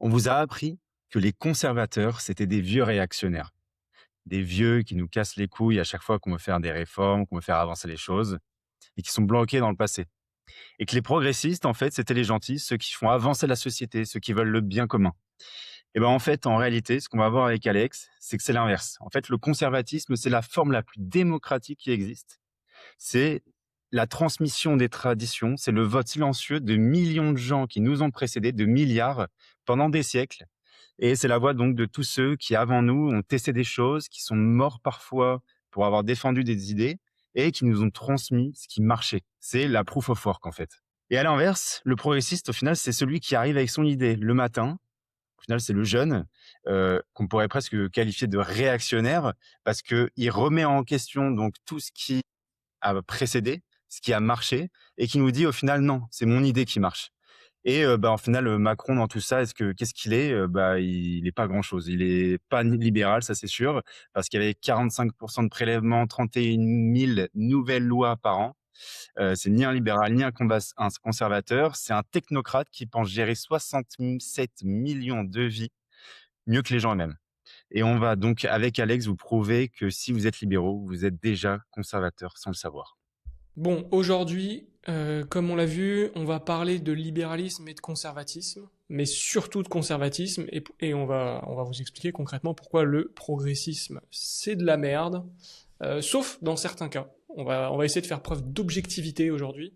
On vous a appris que les conservateurs, c'était des vieux réactionnaires, des vieux qui nous cassent les couilles à chaque fois qu'on veut faire des réformes, qu'on veut faire avancer les choses et qui sont bloqués dans le passé. Et que les progressistes, en fait, c'était les gentils, ceux qui font avancer la société, ceux qui veulent le bien commun. Et ben en fait, en réalité, ce qu'on va voir avec Alex, c'est que c'est l'inverse. En fait, le conservatisme, c'est la forme la plus démocratique qui existe. C'est la transmission des traditions, c'est le vote silencieux de millions de gens qui nous ont précédés, de milliards, pendant des siècles. Et c'est la voix donc de tous ceux qui, avant nous, ont testé des choses, qui sont morts parfois pour avoir défendu des idées et qui nous ont transmis ce qui marchait. C'est la proof of work, en fait. Et à l'inverse, le progressiste, au final, c'est celui qui arrive avec son idée le matin. Au final, c'est le jeune, qu'on pourrait presque qualifier de réactionnaire parce qu'il remet en question donc tout ce qui a précédé, ce qui a marché et qui nous dit au final: «Non, c'est mon idée qui marche». Et au final, Macron dans tout ça, qu'est-ce qu'il est? Il est pas grand-chose. Il est pas ni libéral, ça c'est sûr, parce qu'avec 45 de prélèvements, 31 000 nouvelles lois par an, c'est ni un libéral, ni un conservateur. C'est un technocrate qui pense gérer 67 millions de vies mieux que les gens eux-mêmes. Et on va donc, avec Alex, vous prouver que si vous êtes libéraux, vous êtes déjà conservateurs sans le savoir. Bon, aujourd'hui, comme on l'a vu, on va parler de libéralisme et de conservatisme, mais surtout de conservatisme, et on va vous expliquer concrètement pourquoi le progressisme, c'est de la merde, sauf dans certains cas. On va essayer de faire preuve d'objectivité aujourd'hui.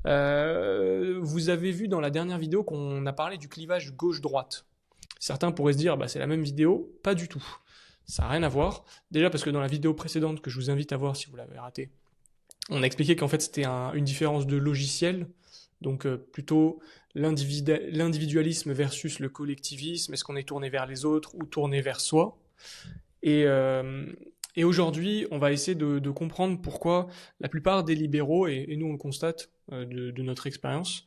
Vous avez vu dans la dernière vidéo qu'on a parlé du clivage gauche-droite. Certains pourraient se dire, bah, c'est la même vidéo, pas du tout. Ça n'a rien à voir. Déjà parce que dans la vidéo précédente, que je vous invite à voir si vous l'avez raté, on a expliqué qu'en fait c'était une différence de logiciel, donc plutôt l'individualisme versus le collectivisme, est-ce qu'on est tourné vers les autres ou tourné vers soi. Et, euh, et aujourd'hui, on va essayer de comprendre pourquoi la plupart des libéraux, et nous on le constate de notre expérience,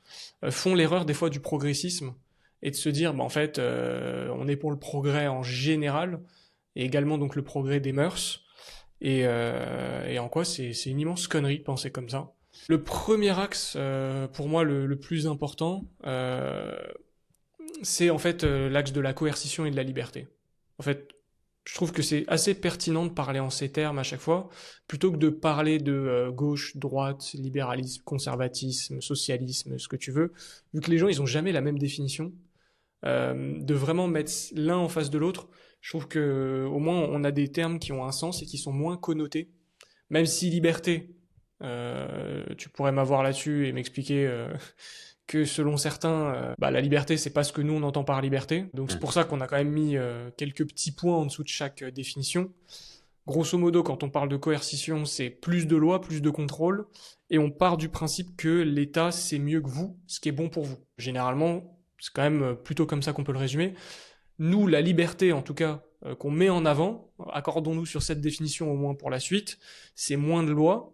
font l'erreur des fois du progressisme et de se dire, bah, en fait, on est pour le progrès en général, et également donc le progrès des mœurs, et en quoi c'est une immense connerie de penser comme ça. Le premier axe, pour moi le plus important, c'est en fait l'axe de la coercition et de la liberté. En fait, je trouve que c'est assez pertinent de parler en ces termes à chaque fois, plutôt que de parler de gauche, droite, libéralisme, conservatisme, socialisme, ce que tu veux, vu que les gens ils ont jamais la même définition. De vraiment mettre l'un en face de l'autre, je trouve que au moins on a des termes qui ont un sens et qui sont moins connotés. Même si liberté, tu pourrais m'avoir là-dessus et m'expliquer que selon certains, bah, la liberté c'est pas ce que nous on entend par liberté. Donc c'est Mmh. pour ça qu'on a quand même mis quelques petits points en dessous de chaque définition. Grosso modo, quand on parle de coercition, c'est plus de lois, plus de contrôle, et on part du principe que l'État c'est mieux que vous, ce qui est bon pour vous. Généralement, c'est quand même plutôt comme ça qu'on peut le résumer. Nous, la liberté, en tout cas, qu'on met en avant, accordons-nous sur cette définition au moins pour la suite, c'est moins de lois,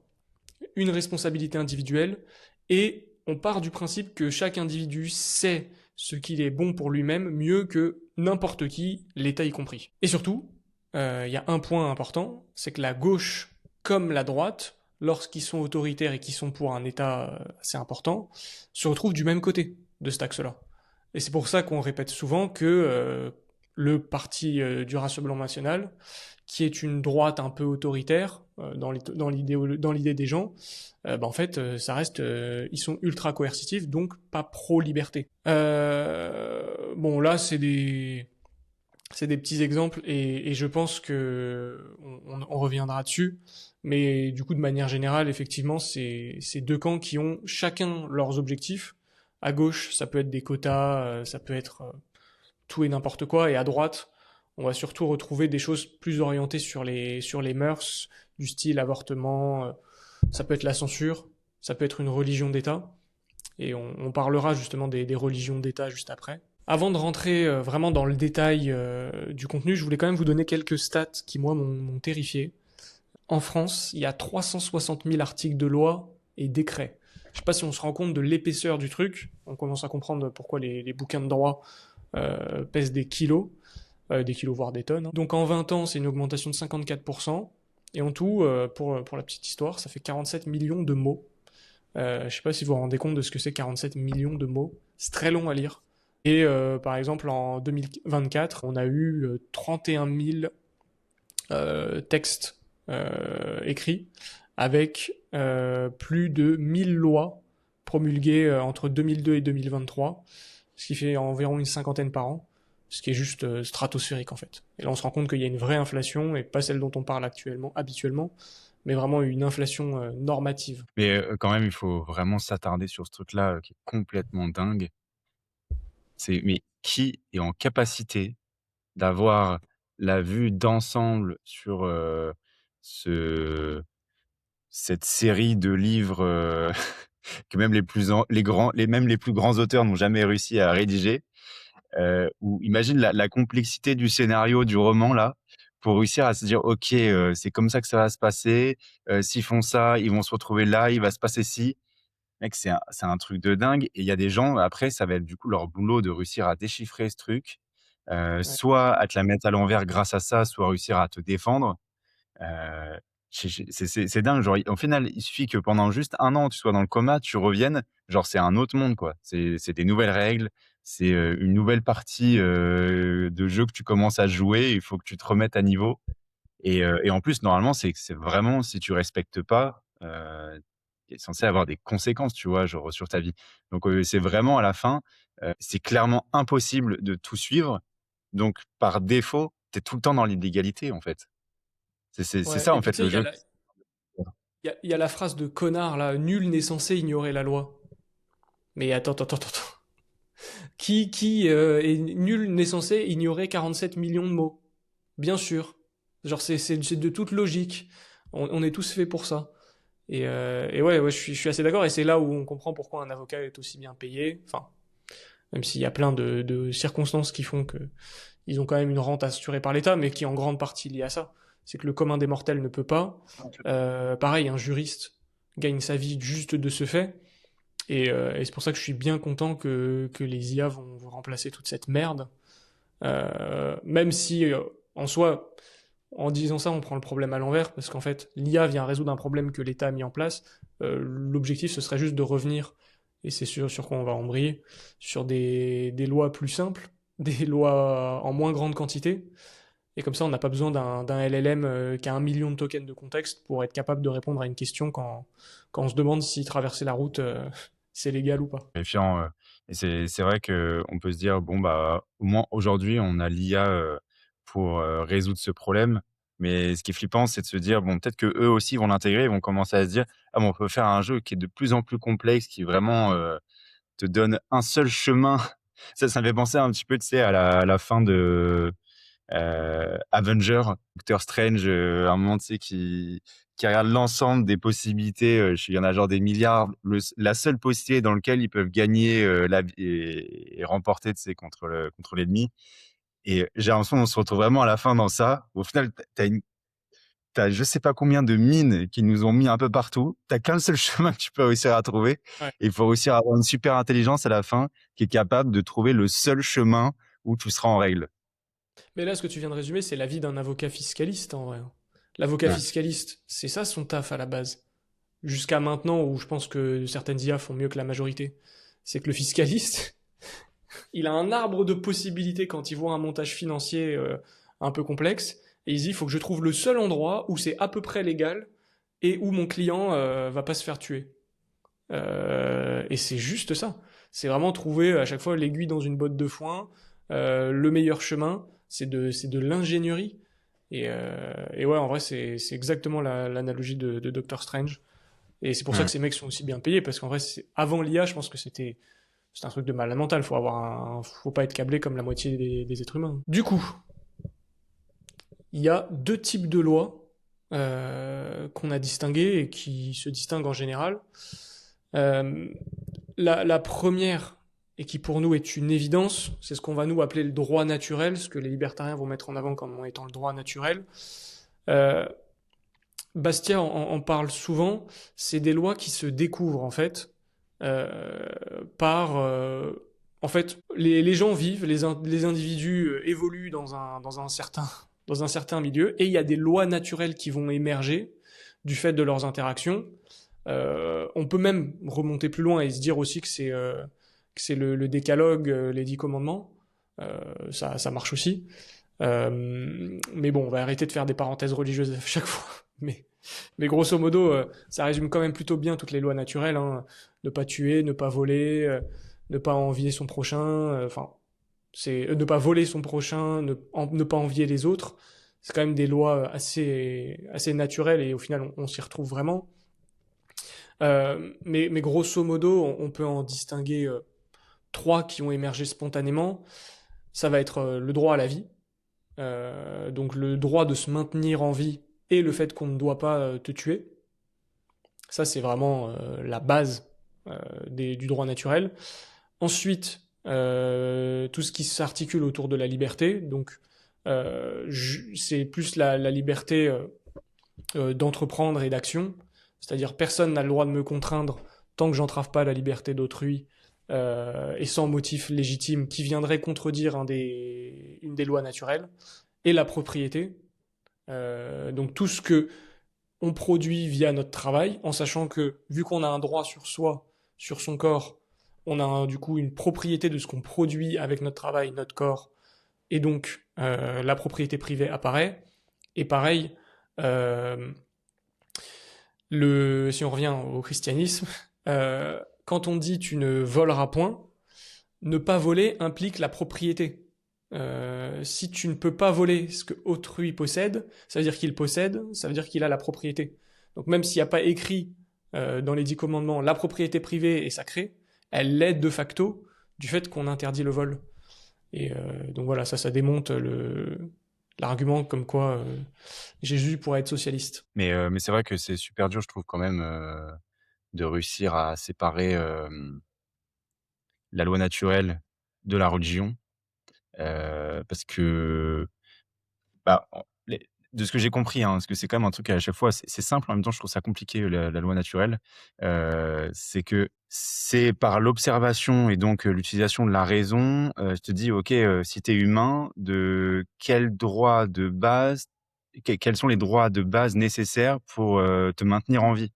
une responsabilité individuelle, et on part du principe que chaque individu sait ce qu'il est bon pour lui-même mieux que n'importe qui, l'État y compris. Et surtout, il y a un point important, c'est que la gauche comme la droite, lorsqu'ils sont autoritaires et qui sont pour un État assez important, se retrouvent du même côté de cet axe-là. Et c'est pour ça qu'on répète souvent que le parti du Rassemblement national, qui est une droite un peu autoritaire dans l'idée des gens, bah en fait, ça reste, ils sont ultra coercitifs, donc pas pro-liberté. Bon, là, c'est des petits exemples et je pense que on reviendra dessus. Mais du coup, de manière générale, effectivement, c'est deux camps qui ont chacun leurs objectifs. À gauche, ça peut être des quotas, ça peut être tout et n'importe quoi, et à droite, on va surtout retrouver des choses plus orientées sur les mœurs, du style avortement, ça peut être la censure, ça peut être une religion d'État, et on parlera justement des religions d'État juste après. Avant de rentrer vraiment dans le détail du contenu, je voulais quand même vous donner quelques stats qui, moi, m'ont terrifié. En France, il y a 360 000 articles de loi et décrets. Je sais pas si on se rend compte de l'épaisseur du truc. On commence à comprendre pourquoi les bouquins de droit pèsent des kilos voire des tonnes. Donc en 20 ans, c'est une augmentation de 54%. Et en tout, pour la petite histoire, ça fait 47 millions de mots. Je sais pas si vous vous rendez compte de ce que c'est 47 millions de mots. C'est très long à lire. Et par exemple, en 2024, on a eu 31 000 textes écrits avec plus de 1000 lois promulguées entre 2002 et 2023, ce qui fait environ une cinquantaine par an, ce qui est juste stratosphérique en fait. Et là, on se rend compte qu'il y a une vraie inflation et pas celle dont on parle habituellement, mais vraiment une inflation normative. Mais quand même, il faut vraiment s'attarder sur ce truc-là, qui est complètement dingue. C'est mais qui est en capacité d'avoir la vue d'ensemble sur, ce cette série de livres, que même les plus grands auteurs n'ont jamais réussi à rédiger, où imagine la complexité du scénario du roman là, pour réussir à se dire: «OK, c'est comme ça que ça va se passer, s'ils font ça, ils vont se retrouver là, il va se passer ci». Mec, c'est un truc de dingue et il y a des gens après ça va être du coup leur boulot de réussir à déchiffrer ce truc, Ouais. soit à te la mettre à l'envers grâce à ça, soit réussir à te défendre. Heu, c'est dingue, genre, au final, il suffit que pendant juste 1 an, tu sois dans le coma, tu reviennes, genre, c'est un autre monde, quoi. C'est des nouvelles règles, c'est, une nouvelle partie, de jeu que tu commences à jouer, il faut que tu te remettes à niveau et en plus, normalement, c'est vraiment si tu respectes pas, il est censé avoir des conséquences, tu vois? Genre, sur ta vie. Donc, c'est vraiment à la fin, c'est clairement impossible de tout suivre, donc par défaut, tu es tout le temps dans l'illégalité, en fait. C'est Ouais. ça, Et en puis fait, tu sais, le jeu. il y a la phrase de connard là, nul n'est censé ignorer la loi. Mais attends. Qui est nul n'est censé ignorer 47 millions de mots. Bien sûr. Genre c'est de toute logique. On est tous faits pour ça. Et ouais, je suis assez d'accord. Et c'est là où on comprend pourquoi un avocat est aussi bien payé. Enfin, même s'il y a plein de circonstances qui font que ils ont quand même une rente assurée par l'État, mais qui est en grande partie liée à ça. C'est que le commun des mortels ne peut pas. Pareil, un juriste gagne sa vie juste de ce fait. Et c'est pour ça que je suis bien content que les IA vont remplacer toute cette merde. Même si, en soi, en disant ça, on prend le problème à l'envers, parce qu'en fait, l'IA vient résoudre un problème que l'État a mis en place. L'objectif, ce serait juste de revenir, et c'est sur quoi on va embrayer, sur des lois plus simples, des lois en moins grande quantité. Et comme ça, on n'a pas besoin d'un LLM qui a 1 million de tokens de contexte pour être capable de répondre à une question quand on se demande si traverser la route, c'est légal ou pas. Méfiant, et c'est vrai qu'on peut se dire: «Bon, bah, au moins aujourd'hui, on a l'IA, pour, résoudre ce problème». Mais ce qui est flippant, c'est de se dire: «Bon, peut-être qu'eux aussi vont l'intégrer, ils vont commencer à se dire: "Ah, mais on peut faire un jeu qui est de plus en plus complexe, qui vraiment, te donne un seul chemin"». Ça me fait penser un petit peu, tu sais, à la fin de Avenger, Doctor Strange, à un moment, tu sais, qui regarde l'ensemble des possibilités, il y en a genre des milliards. La seule possibilité dans lequel ils peuvent gagner, la vie et remporter, tu sais, contre l'ennemi et j'ai l'impression qu'on se retrouve vraiment à la fin dans ça. Au final, tu as je sais pas combien de mines qui nous ont mis un peu partout. Tu as qu'un seul chemin que tu peux réussir à trouver Ouais. et il faut réussir à avoir une super intelligence à la fin qui est capable de trouver le seul chemin où tu seras en règle. Mais là, ce que tu viens de résumer, c'est la vie d'un avocat fiscaliste, en vrai. L'avocat Ouais. fiscaliste, c'est ça son taf à la base. Jusqu'à maintenant, où je pense que certaines IA font mieux que la majorité. C'est que le fiscaliste, il a un arbre de possibilités quand il voit un montage financier un peu complexe, et il se dit, il faut que je trouve le seul endroit où c'est à peu près légal et où mon client va pas se faire tuer. Et c'est juste ça. C'est vraiment trouver à chaque fois l'aiguille dans une botte de foin, le meilleur chemin. C'est de l'ingénierie. Et ouais, en vrai, c'est exactement l'analogie de Doctor Strange. Et c'est pour ça Mmh. que ces mecs sont aussi bien payés, parce qu'en vrai, avant l'IA, je pense que c'est un truc de malade mental. Faut pas être câblé comme la moitié des êtres humains. Du coup, il y a deux types de lois qu'on a distinguées et qui se distinguent en général. Euh, la première, et qui pour nous est une évidence, c'est ce qu'on va nous appeler le droit naturel, ce que les libertariens vont mettre en avant comme étant le droit naturel. Euh, Bastia en parle souvent, c'est des lois qui se découvrent en fait euh, par... en fait, les gens vivent, les individus évoluent dans un certain milieu, et il y a des lois naturelles qui vont émerger du fait de leurs interactions. On peut même remonter plus loin et se dire aussi que c'est le décalogue, les 10 commandements. Ça marche aussi. Mais bon, on va arrêter de faire des parenthèses religieuses à chaque fois. Mais grosso modo, ça résume quand même plutôt bien toutes les lois naturelles, hein. Ne pas tuer, ne pas voler, ne pas envier son prochain, enfin, c'est ne pas voler son prochain, ne pas envier les autres. C'est quand même des lois assez naturelles et au final, on s'y retrouve vraiment. Mais grosso modo, on peut en distinguer trois qui ont émergé spontanément. Ça va être le droit à la vie, donc le droit de se maintenir en vie et le fait qu'on ne doit pas te tuer. Ça, c'est vraiment la base du droit naturel. Ensuite, tout ce qui s'articule autour de la liberté. Donc, c'est plus la liberté d'entreprendre et d'action. C'est-à-dire, personne n'a le droit de me contraindre tant que j'entrave pas la liberté d'autrui et sans motif légitime qui viendrait contredire une des lois naturelles. Et la propriété. Donc, tout ce que on produit via notre travail, en sachant que vu qu'on a un droit sur soi, sur son corps, on a du coup une propriété de ce qu'on produit avec notre travail, notre corps, et donc la propriété privée apparaît. Et pareil, euh, si on revient au christianisme, quand on dit tu ne voleras point, ne pas voler implique la propriété. Si tu ne peux pas voler ce que autrui possède, ça veut dire qu'il possède, ça veut dire qu'il a la propriété. Donc même s'il n'y a pas écrit dans les 10 commandements la propriété privée est sacrée, elle l'est de facto du fait qu'on interdit le vol. Et donc voilà, ça démonte l'argument comme quoi Jésus pourrait être socialiste. Mais c'est vrai que c'est super dur, je trouve, quand même, de réussir à séparer la loi naturelle de la religion. Parce que, bah, de ce que j'ai compris, hein, parce que c'est quand même un truc à chaque fois, c'est simple, en même temps, je trouve ça compliqué, la loi naturelle. C'est que c'est par l'observation et donc l'utilisation de la raison, je te dis: «OK, si tu es humain, de quel droit de base quels sont les droits de base nécessaires pour, te maintenir en vie?»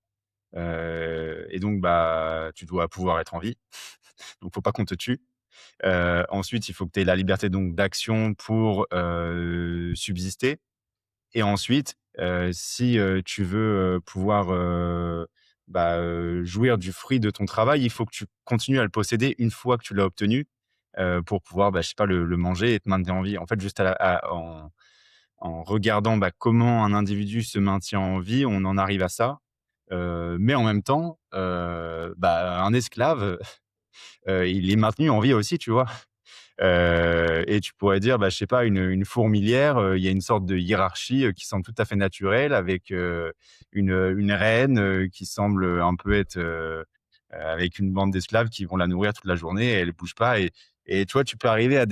Et donc bah, tu dois pouvoir être en vie, donc faut pas qu'on te tue. Ensuite, il faut que tu aies la liberté donc d'action pour, subsister. Et ensuite, si, tu veux, pouvoir, jouir du fruit de ton travail, il faut que tu continues à le posséder une fois que tu l'as obtenu, pour pouvoir, je sais pas, le manger et te maintenir en vie. En fait, juste en regardant, comment un individu se maintient en vie, on en arrive à ça. Mais en même temps, un esclave, il est maintenu en vie aussi, tu vois? Et tu pourrais dire, je sais pas, une fourmilière, il y a une sorte de hiérarchie, qui semble tout à fait naturelle avec, une reine, qui semble, un peu être, avec une bande d'esclaves qui vont la nourrir toute la journée et elle bouge pas et tu vois, tu peux arriver à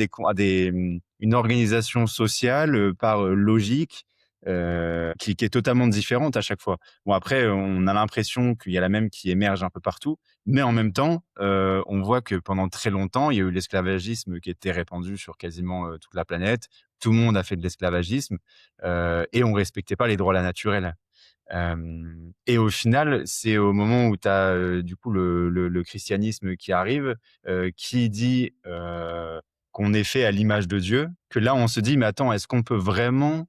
une organisation sociale, par, logique, qui est totalement différente à chaque fois. Bon après, on a l'impression qu'il y a la même qui émerge un peu partout, mais en même temps, on voit que pendant très longtemps, il y a eu l'esclavagisme qui était répandu sur quasiment, toute la planète. Tout le monde a fait de l'esclavagisme, et on respectait pas les droits naturels. Et au final, c'est au moment où tu as, du coup le christianisme qui arrive, qui dit, qu'on est fait à l'image de Dieu, que là on se dit: «Mais attends, est-ce qu'on peut vraiment,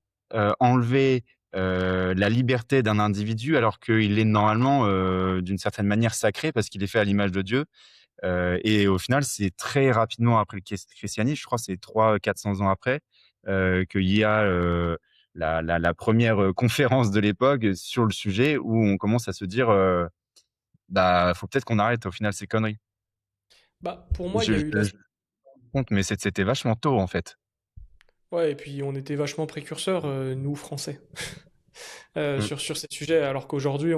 enlever, la liberté d'un individu alors qu'il est normalement, d'une certaine manière sacré parce qu'il est fait à l'image de Dieu?» Et au final, c'est très rapidement après le christianisme, je crois que c'est 300-400 ans après, qu'il y a, la 1re, conférence de l'époque sur le sujet où on commence à se dire, «Faut peut-être qu'on arrête au final ces conneries». Bah, pour moi, il Je y a je eu je me rends compte, mais c'était vachement tôt, en fait. ouais, et puis on était vachement précurseurs, nous, Français, Mmh. sur ces sujets, alors qu'aujourd'hui,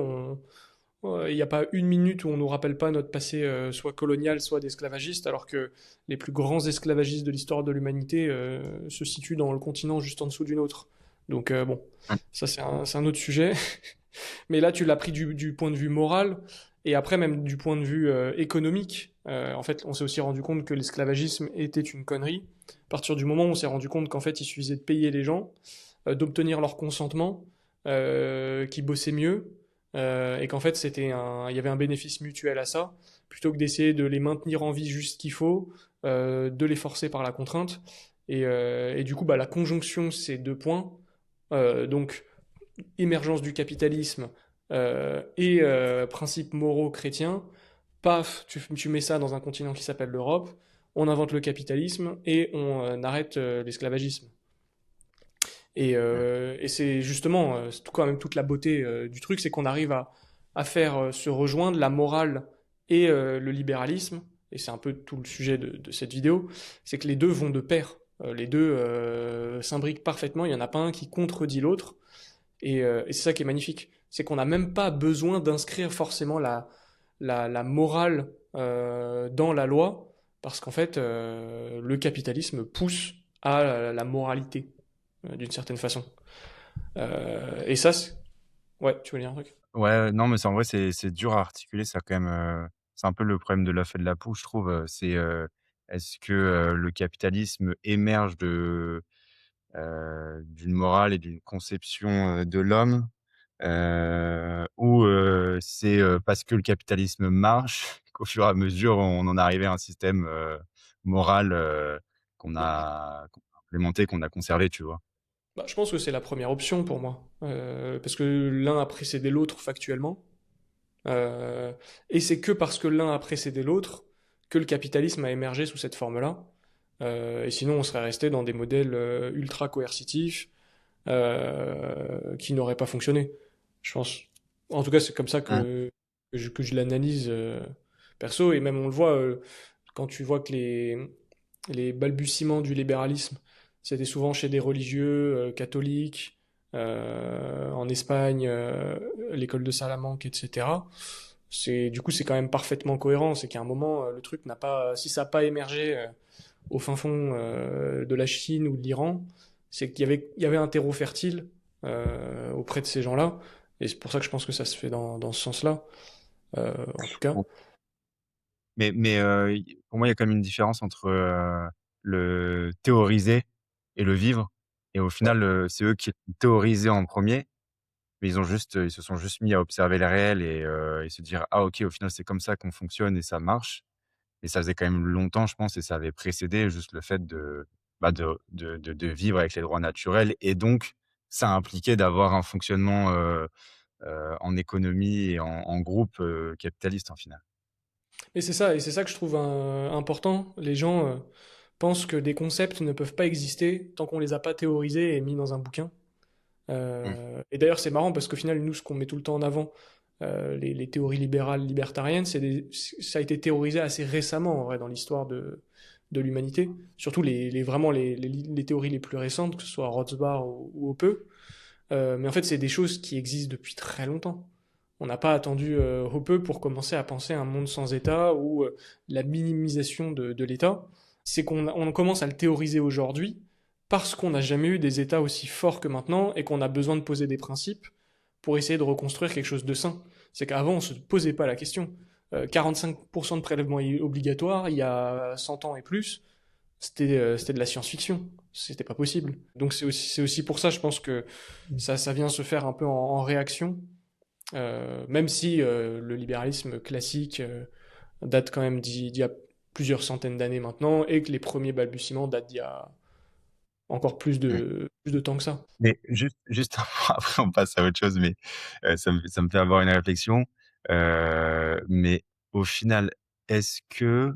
il n'y a pas une minute où on nous rappelle pas notre passé, soit colonial, soit d'esclavagiste, alors que les plus grands esclavagistes de l'histoire de l'humanité se situent dans le continent juste en dessous du nôtre. Donc bon, Mmh. ça c'est un autre sujet. Mais là, tu l'as pris du point de vue moral, et après même du point de vue économique. En fait, on s'est aussi rendu compte que l'esclavagisme était une connerie. À partir du moment où on s'est rendu compte qu'en fait, il suffisait de payer les gens, d'obtenir leur consentement, qui bossaient mieux, et qu'en fait il y avait un bénéfice mutuel à ça, plutôt que d'essayer de les maintenir en vie juste ce qu'il faut, de les forcer par la contrainte. Et du coup, bah, la conjonction de ces deux points, donc émergence du capitalisme et principes moraux chrétiens, paf, tu mets ça dans un continent qui s'appelle l'Europe, on invente le capitalisme et on arrête l'esclavagisme. Et c'est justement, c'est quand même toute la beauté du truc, c'est qu'on arrive à faire se rejoindre la morale et le libéralisme, et c'est un peu tout le sujet de cette vidéo, c'est que les deux vont de pair. Les deux s'imbriquent parfaitement, il n'y en a pas un qui contredit l'autre, et c'est ça qui est magnifique. C'est qu'on n'a même pas besoin d'inscrire forcément la morale dans la loi, parce qu'en fait, le capitalisme pousse à la moralité, d'une certaine façon. Et ça, ouais, tu veux dire un truc? Ouais, non, mais c'est en vrai, c'est dur à articuler, ça quand même, c'est un peu le problème de l'œuf et de la poule, je trouve, c'est, est-ce que, le capitalisme émerge d'une morale et d'une conception, de l'homme, ou, c'est, parce que le capitalisme marche qu'au fur et à mesure, on en est arrivé à un système, moral, qu'on a implémenté, qu'on a conservé, tu vois? Bah, je pense que c'est la première option pour moi, parce que l'un a précédé l'autre factuellement, euh, et c'est que parce que l'un a précédé l'autre que le capitalisme a émergé sous cette forme-là. Et sinon, on serait resté dans des modèles ultra coercitifs qui n'auraient pas fonctionné. Je pense. En tout cas, c'est comme ça Mmh. que je l'analyse perso. Et même on le voit quand tu vois que les balbutiements du libéralisme, c'était souvent chez des religieux catholiques, en Espagne, l'école de Salamanque, etc. Du coup, c'est quand même parfaitement cohérent. C'est qu'à un moment, le truc n'a pas, si ça n'a pas émergé au fin fond de la Chine ou de l'Iran, c'est il y avait un terreau fertile auprès de ces gens-là. Et c'est pour ça que je pense que ça se fait dans ce sens-là, en tout cas. Mais pour moi, il y a quand même une différence entre, le théoriser et le vivre et au Ouais. final, c'est eux qui l'ont théorisé en premier, mais ils se sont juste mis à observer le réel et se dire: «Ah OK, au final, c'est comme ça qu'on fonctionne et ça marche» et ça faisait quand même longtemps, je pense et ça avait précédé juste le fait de, bah, de vivre avec les droits naturels et donc ça impliquait d'avoir un fonctionnement, en économie et en groupe, capitaliste, en final. Et c'est ça que je trouve important. Les gens pensent que des concepts ne peuvent pas exister tant qu'on les a pas théorisés et mis dans un bouquin. Mmh. Et d'ailleurs, c'est marrant parce qu'au final, nous, ce qu'on met tout le temps en avant, les théories libérales, libertariennes, ça a été théorisé assez récemment, en vrai, dans l'histoire de l'humanité. Surtout vraiment les théories les plus récentes, que ce soit Rothbard ou Hoppe. Mais en fait, c'est des choses qui existent depuis très longtemps. On n'a pas attendu Hoppe pour commencer à penser à un monde sans État ou la minimisation de l'État. C'est on commence à le théoriser aujourd'hui parce qu'on n'a jamais eu des États aussi forts que maintenant et qu'on a besoin de poser des principes pour essayer de reconstruire quelque chose de sain. C'est qu'avant, on ne se posait pas la question. 45% de prélèvements obligatoires, il y a 100 ans et plus, c'était de la science-fiction. C'était pas possible. Donc c'est aussi pour ça, je pense que ça vient se faire un peu en réaction, même si le libéralisme classique date quand même d'il y a plusieurs centaines d'années maintenant, et que les premiers balbutiements datent d'il y a encore Mmh. plus de temps que ça. Mais juste après on passe à autre chose, mais ça me fait avoir une réflexion. Mais au final, est-ce que,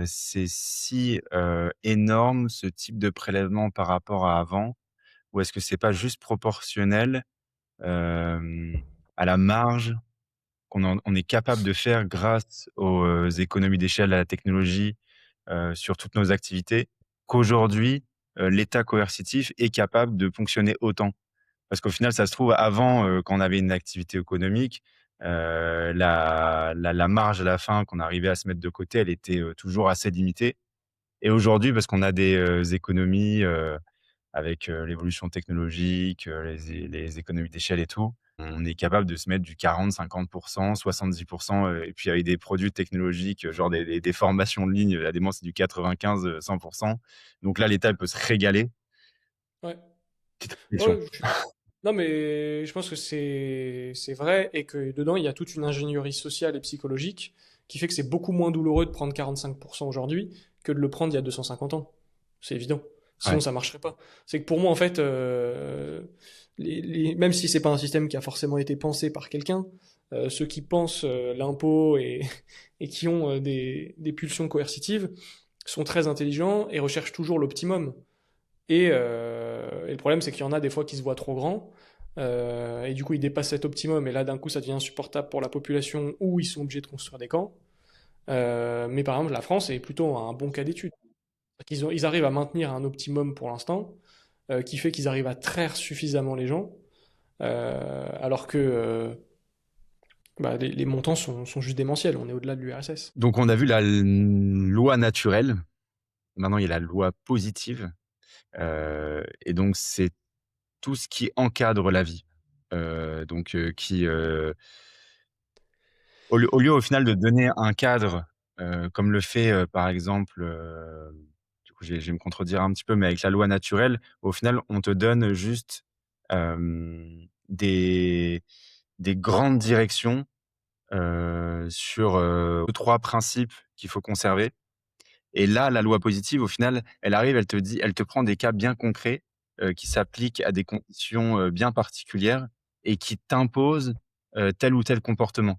c'est si, énorme ce type de prélèvement par rapport à avant? Ou est-ce que c'est pas juste proportionnel, hem, à la marge on est capable de faire grâce aux, économies d'échelle, à la technologie, sur toutes nos activités, qu'aujourd'hui, l'État coercitif est capable de fonctionner autant? Parce qu'au final, ça se trouve avant, quand on avait une activité économique, la marge à la fin qu'on arrivait à se mettre de côté, elle était, toujours assez limitée et aujourd'hui, parce qu'on a des, économies, avec, l'évolution technologique, les économies d'échelle et tout, on est capable de se mettre du 40-50, 70, et puis avec des produits technologiques, genre des formations de ligne, la démence, c'est du 95, 100. Donc là, l'État, il peut se régaler. Ouais. Petite Ouais, réflexion. Non, mais je pense que c'est vrai et que dedans, il y a toute une ingénierie sociale et psychologique qui fait que c'est beaucoup moins douloureux de prendre 45% aujourd'hui que de le prendre il y a 250 ans. C'est évident. Sinon, Ouais. ça marcherait pas. C'est que pour moi, en fait, même si c'est pas un système qui a forcément été pensé par quelqu'un, ceux qui pensent l'impôt et qui ont des pulsions coercitives sont très intelligents et recherchent toujours l'optimum. Et le problème, c'est qu'il y en a des fois qui se voient trop grands, et du coup, ils dépassent cet optimum, et là, d'un coup, ça devient insupportable pour la population, où ils sont obligés de construire des camps. Mais par exemple, la France est plutôt un bon cas d'étude. Ils arrivent à maintenir un optimum pour l'instant, qui fait qu'ils arrivent à traire suffisamment les gens, alors que bah, les montants sont juste démentiels, on est au-delà de l'URSS. Donc on a vu la loi naturelle. Maintenant, il y a la loi positive. Et donc c'est tout ce qui encadre la vie. Qui, au lieu au final de donner un cadre, comme le fait, par exemple, du coup je vais me contredire un petit peu, mais avec la loi naturelle, au final on te donne juste, des grandes directions, sur, 2-3 principes qu'il faut conserver. Et là, la loi positive, au final, elle arrive, elle te prend des cas bien concrets, qui s'appliquent à des conditions, bien particulières et qui t'imposent, tel ou tel comportement.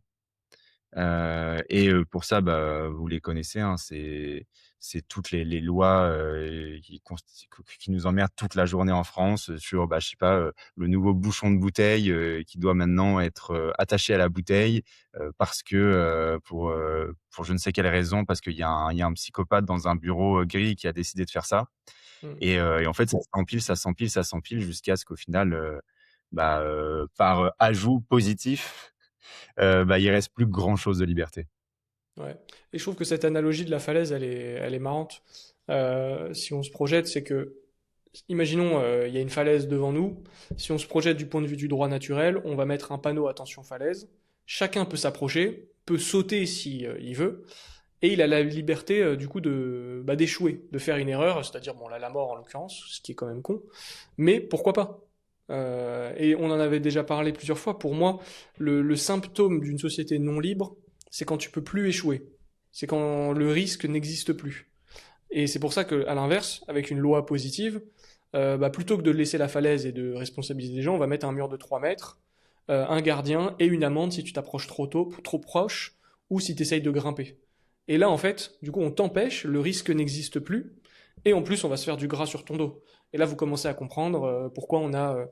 Pour ça, bah, vous les connaissez, hein, c'est toutes les lois, qui nous emmerdent toute la journée en France, sur, bah, je sais pas, le nouveau bouchon de bouteille, qui doit maintenant être, attaché à la bouteille, parce que, pour je ne sais quelle raison, parce qu'il y a un psychopathe dans un bureau, gris qui a décidé de faire ça. Mm. Et en fait, ça s'empile, ça s'empile, ça s'empile jusqu'à ce qu'au final, bah, par, ajout positif, bah, il reste plus grand chose de liberté. Ouais. Et je trouve que cette analogie de la falaise, elle est marrante. Si on se projette, c'est que, imaginons, il y a une falaise devant nous. Si on se projette du point de vue du droit naturel, on va mettre un panneau attention falaise. Chacun peut s'approcher, peut sauter si il veut, et il a la liberté du coup de bah, d'échouer, de faire une erreur, c'est-à-dire bon là la mort en l'occurrence, ce qui est quand même con. Mais pourquoi pas? Et on en avait déjà parlé plusieurs fois. Pour moi, le symptôme d'une société non libre, c'est quand tu peux plus échouer. C'est quand le risque n'existe plus. Et c'est pour ça que, à l'inverse, avec une loi positive, bah, plutôt que de laisser la falaise et de responsabiliser les gens, on va mettre un mur de 3 mètres, un gardien et une amende si tu t'approches trop tôt, trop proche, ou si tu essayes de grimper. Et là, en fait, du coup, on t'empêche, le risque n'existe plus, et en plus, on va se faire du gras sur ton dos. Et là, vous commencez à comprendre pourquoi on a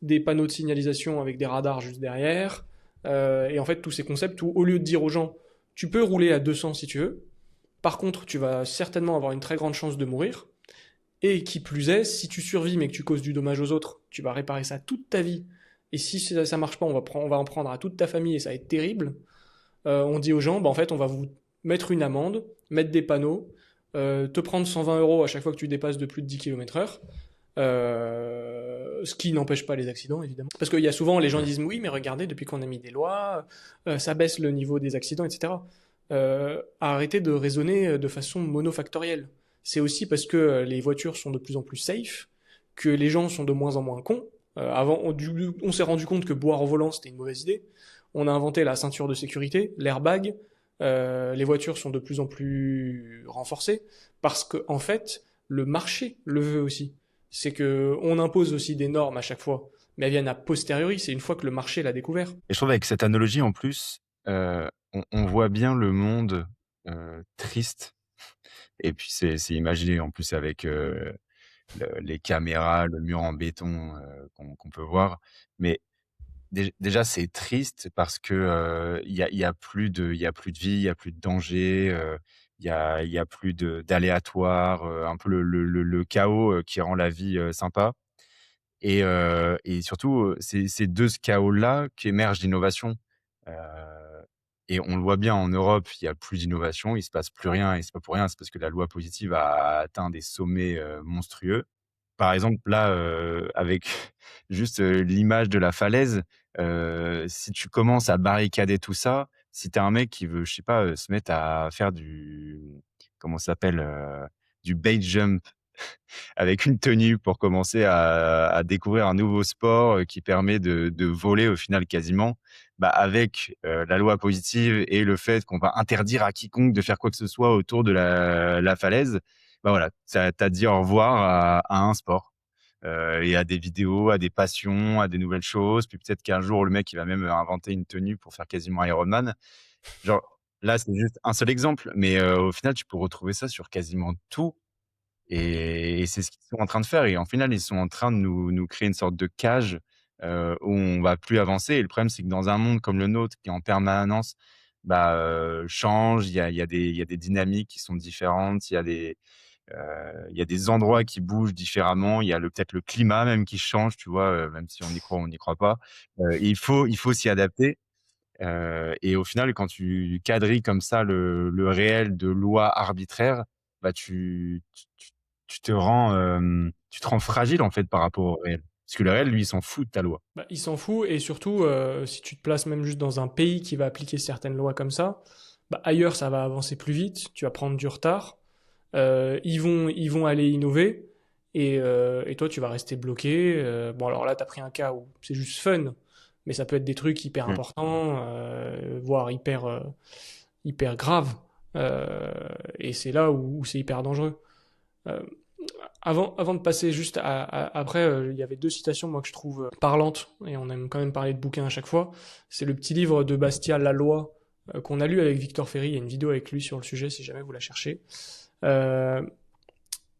des panneaux de signalisation avec des radars juste derrière, et en fait, tous ces concepts où, au lieu de dire aux gens, tu peux rouler à 200 si tu veux, par contre, tu vas certainement avoir une très grande chance de mourir. Et qui plus est, si tu survis mais que tu causes du dommage aux autres, tu vas réparer ça toute ta vie. Et si ça marche pas, on va en prendre à toute ta famille et ça va être terrible. On dit aux gens, bah, en fait, on va vous mettre une amende, mettre des panneaux, te prendre 120 euros à chaque fois que tu dépasses de plus de 10 km/h. Ce qui n'empêche pas les accidents, évidemment. Parce qu'il y a souvent, les gens disent, oui, mais regardez, depuis qu'on a mis des lois, ça baisse le niveau des accidents, etc. Arrêtez de raisonner de façon monofactorielle. C'est aussi parce que les voitures sont de plus en plus safe, que les gens sont de moins en moins cons. Avant, on s'est rendu compte que boire au volant, c'était une mauvaise idée. On a inventé la ceinture de sécurité, l'airbag. Les voitures sont de plus en plus renforcées parce que, en fait, le marché le veut aussi. C'est que on impose aussi des normes à chaque fois, mais elles viennent a posteriori. C'est une fois que le marché l'a découvert. Et je trouve avec cette analogie en plus, on voit bien le monde, triste. Et puis c'est imaginé en plus avec, les caméras, le mur en béton, qu'on peut voir. Mais déjà c'est triste parce que, il y a plus de vie, il y a plus de danger, il y a plus d'aléatoire, un peu le chaos, qui rend la vie, sympa. Et surtout, c'est de ce chaos-là qu'émerge l'innovation. Heu et on le voit bien en Europe, il y a plus d'innovation, il se passe plus rien et c'est pas pour rien, c'est parce que la loi positive a atteint des sommets, monstrueux. Par exemple, là, avec juste, l'image de la falaise, si tu commences à barricader tout ça, si tu es un mec qui veut, je sais pas, se mettre à faire du comment ça s'appelle? Du base jump avec une tenue pour commencer à découvrir un nouveau sport, qui permet de voler au final quasiment, bah, avec, la loi positive et le fait qu'on va interdire à quiconque de faire quoi que ce soit autour de la falaise, bah, voilà, ça tu as dit au revoir à un sport, et à des vidéos, à des passions, à des nouvelles choses. Puis peut-être qu'un jour le mec il va même inventer une tenue pour faire quasiment Iron Man. Genre, là, c'est juste un seul exemple, mais au final, tu peux retrouver ça sur quasiment tout et c'est ce qu'ils sont en train de faire et en final, ils sont en train de nous créer une sorte de cage, où on va plus avancer et le problème, c'est que dans un monde comme le nôtre qui en permanence, bah, change, il y a des dynamiques qui sont différentes, il y a des endroits qui bougent différemment, il y a peut-être le climat même qui change, tu vois? Même si on y croit ou on n'y croit pas. Il faut s'y adapter. Et au final, quand tu quadrilles comme ça le réel de lois arbitraires, bah, tu te rends fragile, en fait, par rapport au réel. Parce que le réel, lui, il s'en fout de ta loi. Bah, il s'en fout, et surtout, si tu te places même juste dans un pays qui va appliquer certaines lois comme ça, bah, ailleurs ça va avancer plus vite, tu vas prendre du retard, ils vont aller innover, et toi tu vas rester bloqué. Bon, alors là, t'as pris un cas où c'est juste fun, mais ça peut être des trucs hyper Mmh. importants, voire hyper graves, et c'est là où c'est hyper dangereux. Euh, avant de passer juste après, il y avait deux citations moi que je trouve parlantes, et on aime quand même parler de bouquins à chaque fois. C'est le petit livre de Bastia, La Loi, qu'on a lu avec Victor Ferry. Il y a une vidéo avec lui sur le sujet si jamais vous la cherchez. Euh,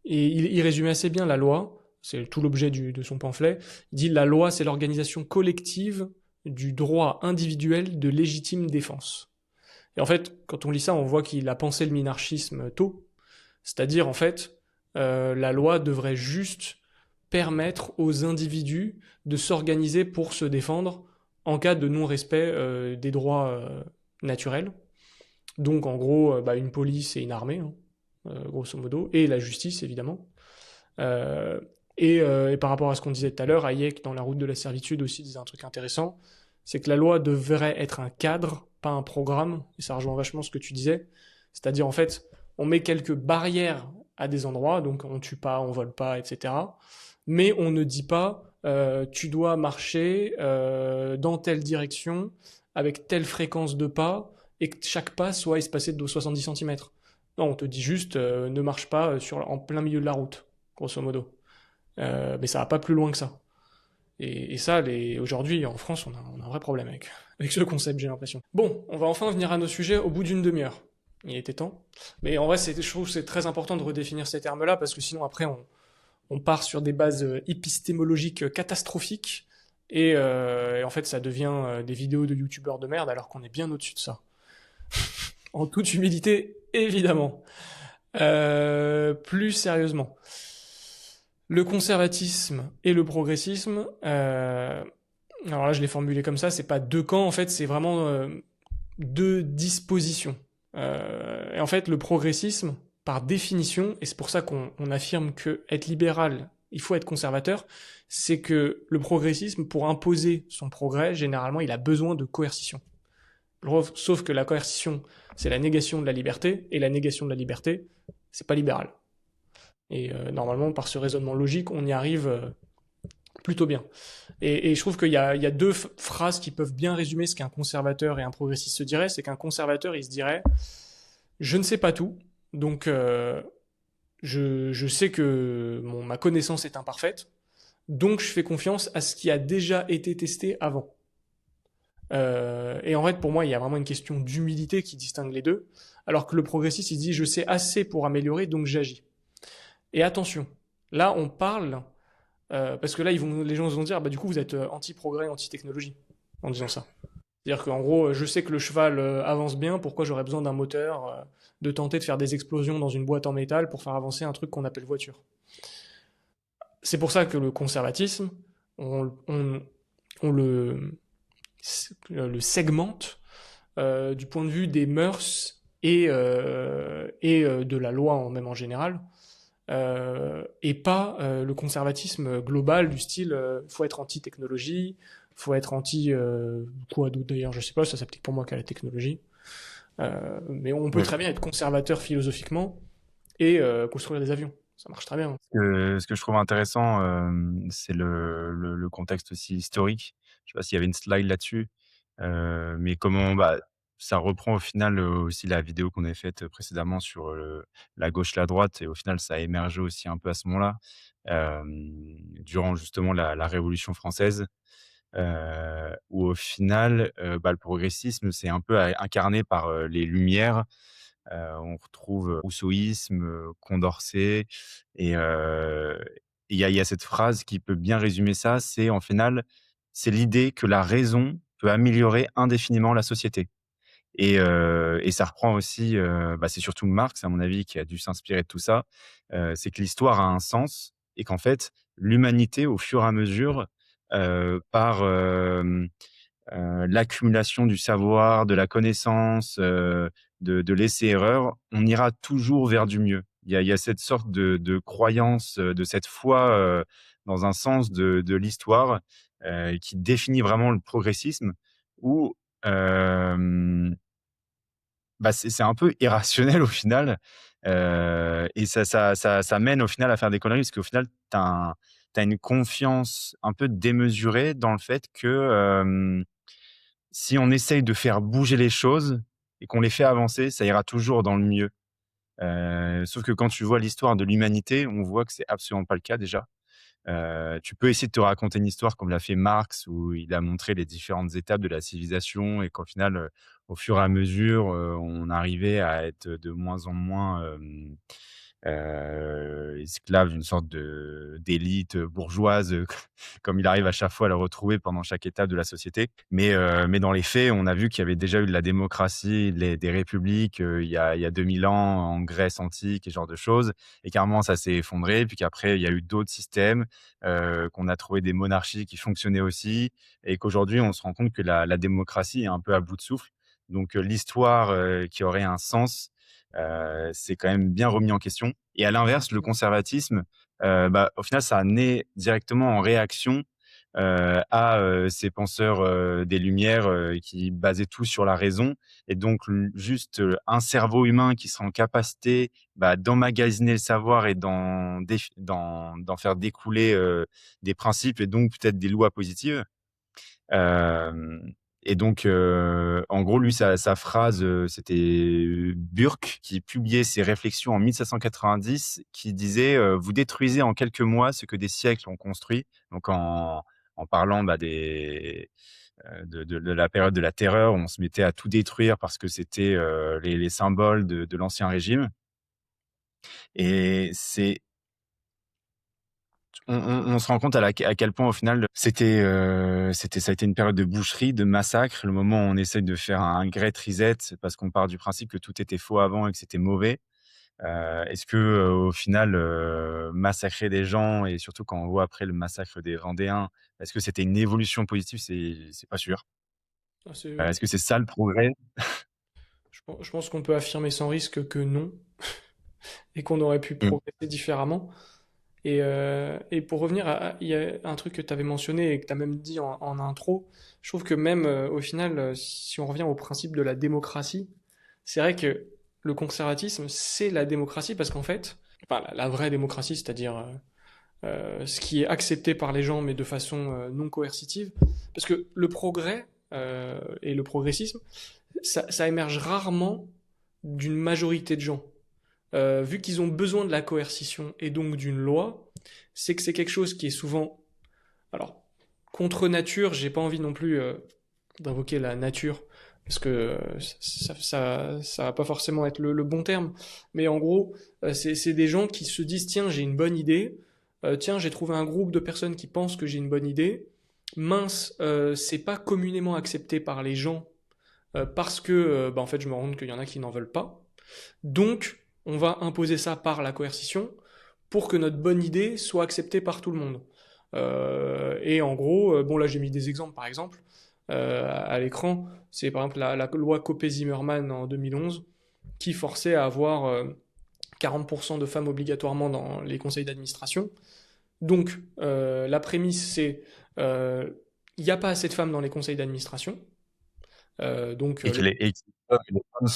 et il résumait assez bien la loi. C'est tout l'objet de son pamphlet. Il dit: la loi, c'est l'organisation collective du droit individuel de légitime défense. Et en fait, quand on lit ça, on voit qu'il a pensé le minarchisme tôt. C'est-à-dire, en fait, la loi devrait juste permettre aux individus de s'organiser pour se défendre en cas de non-respect des droits naturels. Donc, en gros, bah, une police et une armée, hein, grosso modo, et la justice, évidemment. Euh, et par rapport à ce qu'on disait tout à l'heure, Hayek, dans La route de la servitude, aussi disait un truc intéressant, c'est que la loi devrait être un cadre, pas un programme, et ça rejoint vachement ce que tu disais. C'est-à-dire, en fait, on met quelques barrières à des endroits, donc on tue pas, on vole pas, etc. Mais on ne dit pas, tu dois marcher dans telle direction, avec telle fréquence de pas, et que chaque pas soit espacé de 70 centimètres. Non, on te dit juste, ne marche pas en plein milieu de la route, grosso modo. Mais ça va pas plus loin que ça. Et ça, aujourd'hui, en France, on a un vrai problème avec ce concept, j'ai l'impression. Bon, on va enfin venir à nos sujets au bout d'une demi-heure. Il était temps. Mais en vrai, je trouve que c'est très important de redéfinir ces termes-là, parce que sinon, après, on part sur des bases épistémologiques catastrophiques, et en fait, ça devient des vidéos de youtubeurs de merde, alors qu'on est bien au-dessus de ça. En toute humilité, évidemment. Plus sérieusement, le conservatisme et le progressisme, alors là je l'ai formulé comme ça, c'est pas deux camps, en fait c'est vraiment deux dispositions. Et en fait le progressisme, par définition, et c'est pour ça qu'on affirme que être libéral, il faut être conservateur, c'est que le progressisme, pour imposer son progrès, généralement il a besoin de coercition. Sauf que la coercition, c'est la négation de la liberté, et la négation de la liberté, c'est pas libéral. Et normalement, par ce raisonnement logique, on y arrive plutôt bien. Et je trouve qu'il y a deux phrases qui peuvent bien résumer ce qu'un conservateur et un progressiste se diraient. C'est qu'un conservateur, il se dirait: je ne sais pas tout, donc je sais que ma connaissance est imparfaite, donc je fais confiance à ce qui a déjà été testé avant. Et en fait, pour moi, il y a vraiment une question d'humilité qui distingue les deux, alors que le progressiste, il dit: je sais assez pour améliorer, donc j'agis. Et attention, là on parle, parce que là les gens vont dire: bah du coup vous êtes anti-progrès, anti-technologie, en disant ça. C'est-à-dire qu'en gros, je sais que le cheval avance bien, pourquoi j'aurais besoin d'un moteur, de tenter de faire des explosions dans une boîte en métal pour faire avancer un truc qu'on appelle voiture. C'est pour ça que le conservatisme, on le segmente du point de vue des mœurs et de la loi même en général, et pas le conservatisme global du style faut être anti-technologie, faut être anti quoi d'autre d'ailleurs, je sais pas, ça s'applique pour moi qu'à la technologie. Mais on peut Ouais. très bien être conservateur philosophiquement et construire des avions. ça marche très bien. Ce que je trouve intéressant, c'est le contexte aussi historique. Je sais pas s'il y avait une slide là-dessus, mais comment, bah, ça reprend au final, aussi la vidéo qu'on avait faite précédemment sur, la gauche, la droite et au final ça a émergé aussi un peu à ce moment-là, durant justement la Révolution française, où au final, bah, le progressisme c'est un peu incarné par, les Lumières. On retrouve rousseauisme, Condorcet et il y a cette phrase qui peut bien résumer ça, c'est en final, c'est l'idée que la raison peut améliorer indéfiniment la société et ça reprend aussi, bah, c'est surtout Marx à mon avis qui a dû s'inspirer de tout ça, c'est que l'histoire a un sens et qu'en fait, l'humanité au fur et à mesure, par, l'accumulation du savoir, de la connaissance, de l'essai-erreur, on ira toujours vers du mieux. Il y a cette sorte de croyance, de cette foi, dans un sens de l'histoire, qui définit vraiment le progressisme où, hem, bah, c'est un peu irrationnel au final, et ça mène au final à faire des conneries parce qu'au final, tu as une confiance un peu démesurée dans le fait que, si on essaye de faire bouger les choses et qu'on les fait avancer, ça ira toujours dans le mieux. Sauf que quand tu vois l'histoire de l'humanité, on voit que c'est absolument pas le cas déjà. Tu peux essayer de te raconter une histoire comme l'a fait Marx, où il a montré les différentes étapes de la civilisation et qu'au final, au fur et à mesure, on arrivait à être de moins en moins, esclave d'une sorte d'élite bourgeoise, comme il arrive à chaque fois à le retrouver pendant chaque étape de la société. Mais dans les faits, on a vu qu'il y avait déjà eu de la démocratie, des républiques, il y a 2000 ans en Grèce antique et ce genre de choses et qu'à un moment ça s'est effondré, puis qu'après il y a eu d'autres systèmes, qu'on a trouvé des monarchies qui fonctionnaient aussi et qu'aujourd'hui on se rend compte que la démocratie est un peu à bout de souffle. Donc, l'histoire, qui aurait un sens, c'est quand même bien remis en question et à l'inverse, le conservatisme, bah, au final, ça a né directement en réaction, à, ces penseurs, des Lumières, qui basaient tout sur la raison et donc juste, un cerveau humain qui serait en capacité, bah, d'emmagasiner le savoir et d'en faire découler, des principes et donc peut-être des lois positives. Hem et donc en gros, lui, sa phrase, c'était Burke qui publiait ses réflexions en 1790 qui disait, «Vous détruisez en quelques mois ce que des siècles ont construit». Donc en parlant, bah, de la période de la Terreur où on se mettait à tout détruire parce que c'était, les symboles de l'ancien régime et c'est on se rend compte à quel point au final ça a été une période de boucherie, de massacre. Le moment où on essaye de faire un great reset parce qu'on part du principe que tout était faux avant et que c'était mauvais. Est-ce que, au final, massacrer des gens et surtout quand on voit après le massacre des Vendéens, est-ce que c'était une évolution positive? C'est pas sûr. Ah, c'est- Est-ce que c'est ça le progrès? je pense qu'on peut affirmer sans risque que non, et qu'on aurait pu Mmh. progresser différemment. Et pour revenir il y a un truc que tu avais mentionné et que tu as même dit en intro, je trouve que même au final, si on revient au principe de la démocratie, c'est vrai que le conservatisme, c'est la démocratie parce qu'en fait, enfin, la vraie démocratie, c'est-à-dire ce qui est accepté par les gens mais de façon non coercitive, parce que le progrès et le progressisme, ça émerge rarement d'une majorité de gens. Vu qu'ils ont besoin de la coercition et donc d'une loi, c'est que c'est quelque chose qui est souvent, alors, contre nature, j'ai pas envie non plus d'invoquer la nature, parce que ça va pas forcément être le bon terme, mais en gros, c'est des gens qui se disent, tiens, j'ai une bonne idée, tiens, j'ai trouvé un groupe de personnes qui pensent que j'ai une bonne idée, mince, c'est pas communément accepté par les gens, parce que, bah, en fait, je me rends compte qu'il y en a qui n'en veulent pas, donc, on va imposer ça par la coercition pour que notre bonne idée soit acceptée par tout le monde. Et en gros, bon là j'ai mis des exemples par exemple à l'écran, c'est par exemple la loi Copé-Zimmermann en 2011 qui forçait à avoir 40% de femmes obligatoirement dans les conseils d'administration. Donc la prémisse c'est il n'y a pas assez de femmes dans les conseils d'administration. Donc Et que les hommes et les femmes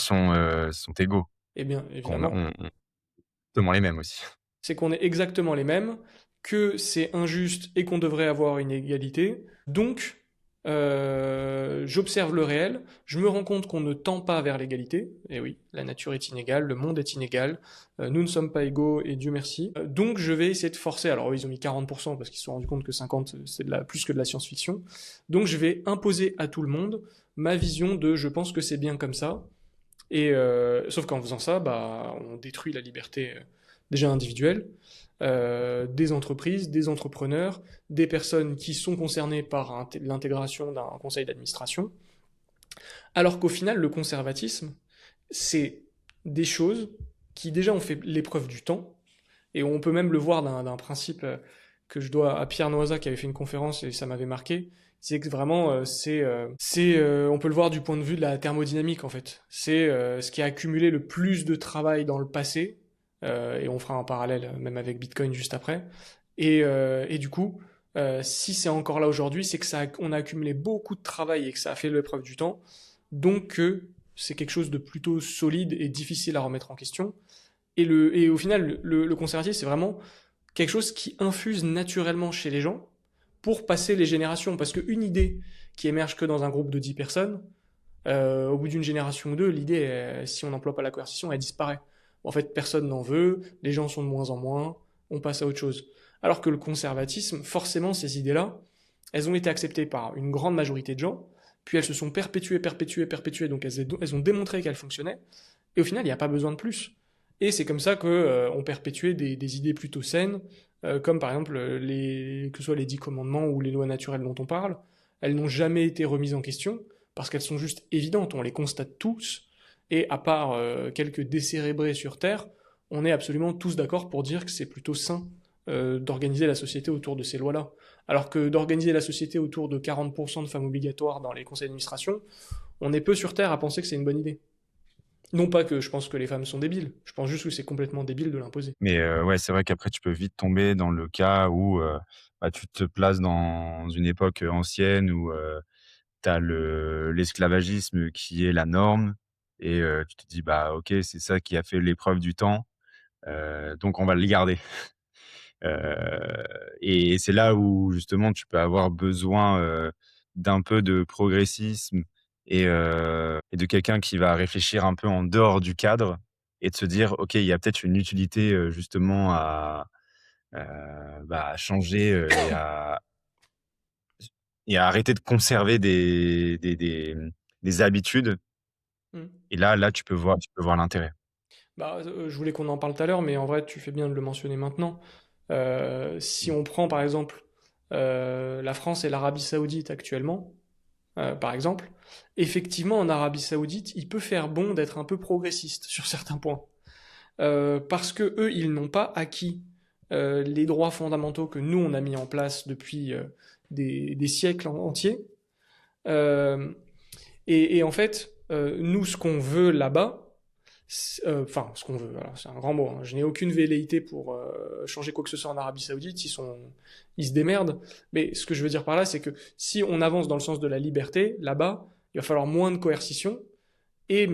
sont égaux. eh bien On évidemment, on exactement les mêmes aussi. c'est qu'on est exactement les mêmes, que c'est injuste et qu'on devrait avoir une égalité. Donc, j'observe le réel, je me rends compte qu'on ne tend pas vers l'égalité. Et oui, la nature est inégale, le monde est inégal, nous ne sommes pas égaux et Dieu merci. Donc, je vais essayer de forcer. Alors, eux, ils ont mis 40% parce qu'ils se sont rendus compte que 50, c'est plus que de la science-fiction. Donc, je vais imposer à tout le monde ma vision de je pense que c'est bien comme ça. Et sauf qu'en faisant ça, bah, on détruit la liberté déjà individuelle, des entreprises, des entrepreneurs, des personnes qui sont concernées par l'intégration d'un conseil d'administration, alors qu'au final, le conservatisme, c'est des choses qui déjà ont fait l'épreuve du temps, et on peut même le voir d'un principe que je dois à Pierre Noisa qui avait fait une conférence et ça m'avait marqué. C'est que vraiment, on peut le voir du point de vue de la thermodynamique en fait. C'est ce qui a accumulé le plus de travail dans le passé, et on fera un parallèle même avec Bitcoin juste après. Et du coup, si c'est encore là aujourd'hui, c'est que on a accumulé beaucoup de travail et que ça a fait l'épreuve du temps. Donc c'est quelque chose de plutôt solide et difficile à remettre en question. Et au final, le conservatisme, c'est vraiment quelque chose qui infuse naturellement chez les gens pour passer les générations. Parce qu'une idée qui émerge que dans un groupe de 10 personnes, au bout d'une génération ou deux, l'idée, si on n'emploie pas la coercition, elle disparaît. En fait, personne n'en veut, les gens sont de moins en moins, on passe à autre chose. Alors que le conservatisme, forcément, ces idées-là, elles ont été acceptées par une grande majorité de gens, puis elles se sont perpétuées, perpétuées, perpétuées, donc elles ont démontré qu'elles fonctionnaient, et au final, il n'y a pas besoin de plus. Et c'est comme ça que on perpétuait des idées plutôt saines, comme par exemple que ce soit les 10 commandements ou les lois naturelles dont on parle, elles n'ont jamais été remises en question parce qu'elles sont juste évidentes, on les constate tous, et à part quelques décérébrés sur Terre, on est absolument tous d'accord pour dire que c'est plutôt sain d'organiser la société autour de ces lois-là. Alors que d'organiser la société autour de 40% de femmes obligatoires dans les conseils d'administration, on est peu sur Terre à penser que c'est une bonne idée. Non pas que je pense que les femmes sont débiles, je pense juste que c'est complètement débile de l'imposer. Mais ouais, c'est vrai qu'après tu peux vite tomber dans le cas où, bah, tu te places dans une époque, ancienne où, tu as l'esclavagisme qui est la norme et tu te dis: «Bah, OK, c'est ça qui a fait l'épreuve du temps, donc on va le garder». Heu et c'est là où justement tu peux avoir besoin, d'un peu de progressisme et de quelqu'un qui va réfléchir un peu en dehors du cadre et de se dire: «OK, il y a peut-être une utilité, justement à changer, et à arrêter de conserver des habitudes» Mm. et là tu peux voir l'intérêt. Bah, je voulais qu'on en parle tout à l'heure, mais en vrai, tu fais bien de le mentionner maintenant. Si on prend par exemple la France et l'Arabie Saoudite actuellement, par exemple, effectivement, en Arabie Saoudite, il peut faire bon d'être un peu progressiste sur certains points. Parce que eux, ils n'ont pas acquis les droits fondamentaux que nous, on a mis en place depuis des siècles entiers. Euh, et en fait, nous, ce qu'on veut là-bas, enfin, ce qu'on veut, voilà, c'est un grand mot, hein. Je n'ai aucune velléité pour changer quoi que ce soit en Arabie Saoudite, ils se démerdent. Mais ce que je veux dire par là, c'est que si on avance dans le sens de la liberté, là-bas, il va falloir moins de coercition et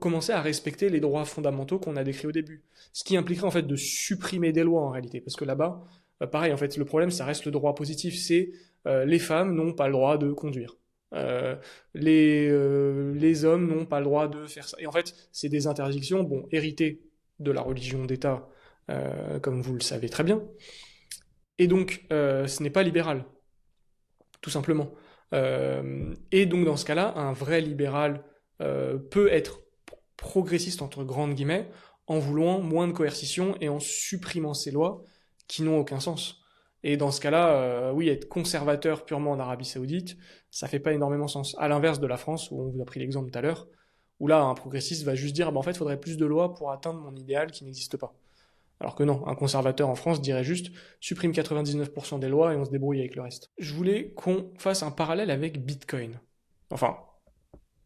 commencer à respecter les droits fondamentaux qu'on a décrits au début. Ce qui impliquerait en fait de supprimer des lois en réalité, parce que là-bas, pareil, en fait, le problème, ça reste le droit positif, c'est les femmes n'ont pas le droit de conduire. Euh, les hommes n'ont pas le droit de faire ça. Et en fait, c'est des interdictions, bon, héritées de la religion d'État, comme vous le savez très bien. Et donc, ce n'est pas libéral, tout simplement. Et donc, dans ce cas-là, un vrai libéral peut être progressiste, entre grandes guillemets, en voulant moins de coercition et en supprimant ces lois qui n'ont aucun sens. Et dans ce cas-là, oui, être conservateur purement en Arabie Saoudite, ça fait pas énormément sens. À l'inverse de la France, où on vous a pris l'exemple tout à l'heure, où là, un progressiste va juste dire, bah, en fait, il faudrait plus de lois pour atteindre mon idéal qui n'existe pas. Alors que non, un conservateur en France dirait juste, supprime 99% des lois et on se débrouille avec le reste. Je voulais qu'on fasse un parallèle avec Bitcoin. Enfin,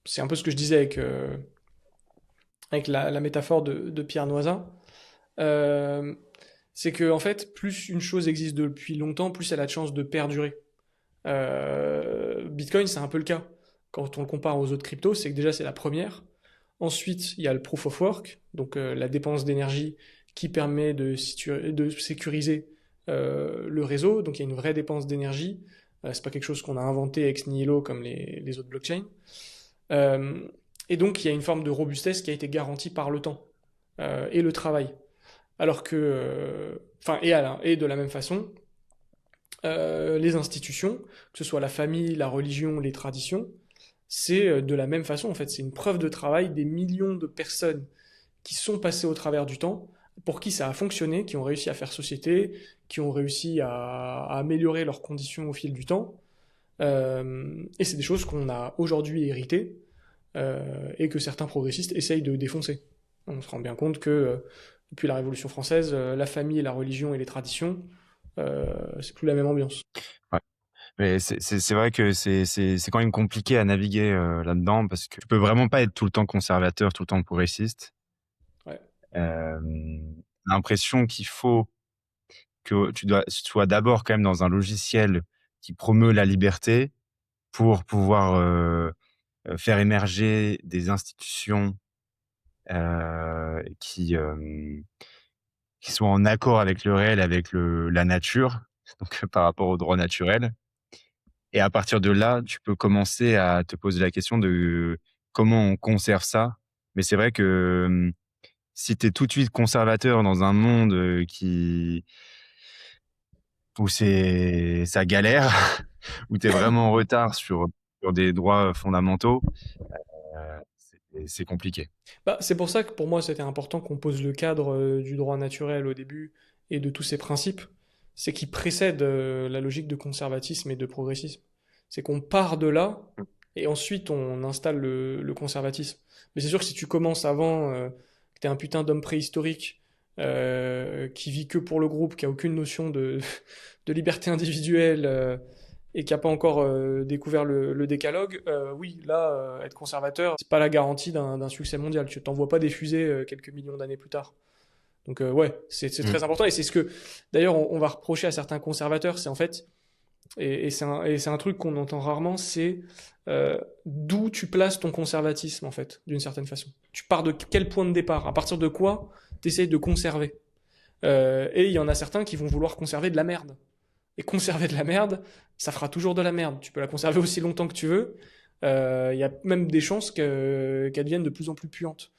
c'est un peu ce que je disais avec la métaphore de Pierre Noisa. Euh, c'est que en fait, plus une chose existe depuis longtemps, plus elle a de chances de perdurer. Bitcoin, c'est un peu le cas. Quand on le compare aux autres cryptos, c'est que déjà c'est la première. Ensuite, il y a le proof of work, donc la dépense d'énergie qui permet de sécuriser le réseau. Donc il y a une vraie dépense d'énergie. C'est pas quelque chose qu'on a inventé ex nihilo comme les autres blockchains. Euh, et donc il y a une forme de robustesse qui a été garantie par le temps et le travail. Alors que, et de la même façon, les institutions, que ce soit la famille, la religion, les traditions, c'est de la même façon, en fait, c'est une preuve de travail des millions de personnes qui sont passées au travers du temps, pour qui ça a fonctionné, qui ont réussi à faire société, qui ont réussi à améliorer leurs conditions au fil du temps. Et c'est des choses qu'on a aujourd'hui héritées et que certains progressistes essayent de défoncer. On se rend bien compte que depuis la Révolution française, la famille, la religion et les traditions, c'est plus la même ambiance. Ouais. Mais c'est vrai que c'est quand même compliqué à naviguer là-dedans parce que tu peux vraiment pas être tout le temps conservateur, tout le temps progressiste. Ouais. Euh, L'impression qu'il faut que tu sois d'abord quand même dans un logiciel qui promeut la liberté pour pouvoir faire émerger des institutions qui soient en accord avec le réel, avec la nature, donc par rapport au droit naturel. Et à partir de là, tu peux commencer à te poser la question de comment on conserve ça. Mais c'est vrai que si tu es tout de suite conservateur dans un monde où ça galère, où tu es vraiment en retard sur des droits fondamentaux, c'est compliqué. Bah, c'est pour ça que pour moi c'était important qu'on pose le cadre du droit naturel au début et de tous ces principes. C'est qui précède la logique de conservatisme et de progressisme. C'est qu'on part de là et ensuite on installe le conservatisme. Mais c'est sûr que si tu commences avant, que t'es un putain d'homme préhistorique qui vit que pour le groupe, qui a aucune notion de liberté individuelle et qui a pas encore découvert le décalogue, oui, là, être conservateur, c'est pas la garantie d'un succès mondial. Tu t'envoies pas des fusées quelques millions d'années plus tard. Donc ouais, c'est Mm. très important et c'est ce que d'ailleurs on va reprocher à certains conservateurs, c'est en fait et c'est un truc qu'on entend rarement, c'est d'où tu places ton conservatisme en fait, d'une certaine façon. Tu pars de quel point de départ, à partir de quoi tu essayes de conserver. Et il y en a certains qui vont vouloir conserver de la merde. Et conserver de la merde, ça fera toujours de la merde. Tu peux la conserver aussi longtemps que tu veux. Il y a même des chances qu'elle devienne de plus en plus puante.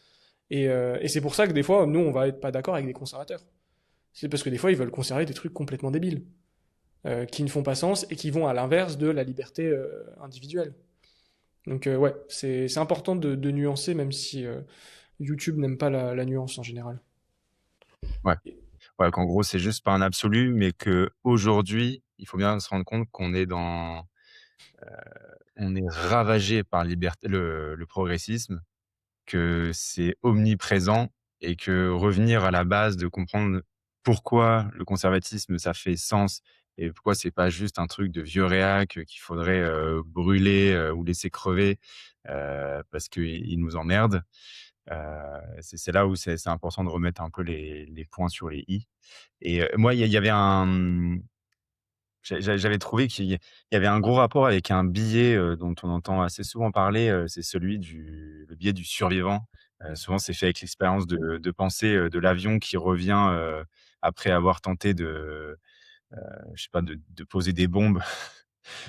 Et c'est pour ça que des fois, nous, on va être pas d'accord avec des conservateurs. C'est parce que des fois, ils veulent conserver des trucs complètement débiles, qui ne font pas sens et qui vont à l'inverse de la liberté individuelle. Donc ouais, c'est important de nuancer, même si YouTube n'aime pas la nuance en général. Ouais. Ouais, qu'en gros, c'est juste pas un absolu, mais que aujourd'hui, il faut bien se rendre compte on est ravagé par le progressisme, que c'est omniprésent et que revenir à la base de comprendre pourquoi le conservatisme, ça fait sens et pourquoi c'est pas juste un truc de vieux réac qu'il faudrait brûler ou laisser crever parce qu'il nous emmerde. C'est là où c'est important de remettre un peu les points sur les i. Et moi, il y avait j'avais trouvé qu'il y avait un gros rapport avec un biais dont on entend assez souvent parler, c'est celui le biais du survivant. Souvent, c'est fait avec l'expérience de pensée de l'avion qui revient après avoir tenté je sais pas, de poser des bombes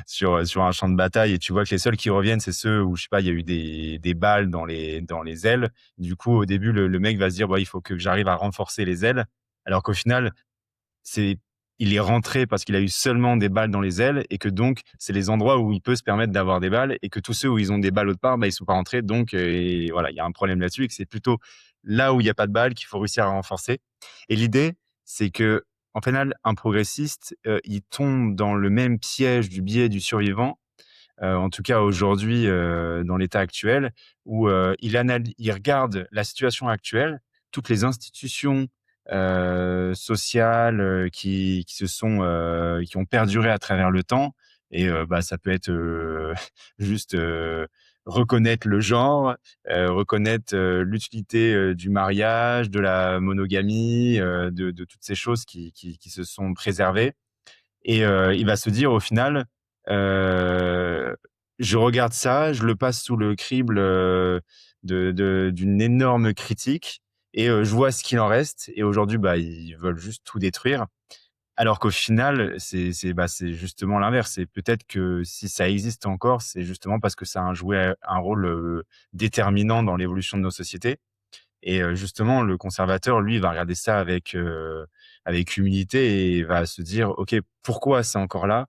sur un champ de bataille, et tu vois que les seuls qui reviennent, c'est ceux où, je sais pas, il y a eu des balles dans les ailes. Du coup, au début, le mec va se dire: «Bah, il faut que j'arrive à renforcer les ailes», alors qu'au final, c'est il est rentré parce qu'il a eu seulement des balles dans les ailes, et que donc c'est les endroits où il peut se permettre d'avoir des balles, et que tous ceux où ils ont des balles autre part, bah, ils sont pas rentrés, donc et voilà, il y a un problème là-dessus, et que c'est plutôt là où il y a pas de balles qu'il faut réussir à renforcer. Et l'idée, c'est que en final, un progressiste, il tombe dans le même piège du biais du survivant, en tout cas aujourd'hui, dans l'état actuel, où il regarde la situation actuelle, toutes les institutions sociales qui ont perduré à travers le temps. Et bah, ça peut être juste reconnaître le genre, reconnaître l'utilité du mariage, de la monogamie, de toutes ces choses qui se sont préservées. Et il va se dire au final, je regarde ça, je le passe sous le crible d'une énorme critique, et je vois ce qu'il en reste et aujourd'hui, bah, ils veulent juste tout détruire. Alors qu'au final, c'est justement l'inverse. C'est peut-être que si ça existe encore, c'est justement parce que ça a joué un rôle, déterminant dans l'évolution de nos sociétés et justement le conservateur, lui, va regarder ça avec humilité et va se dire: «OK, pourquoi c'est encore là?»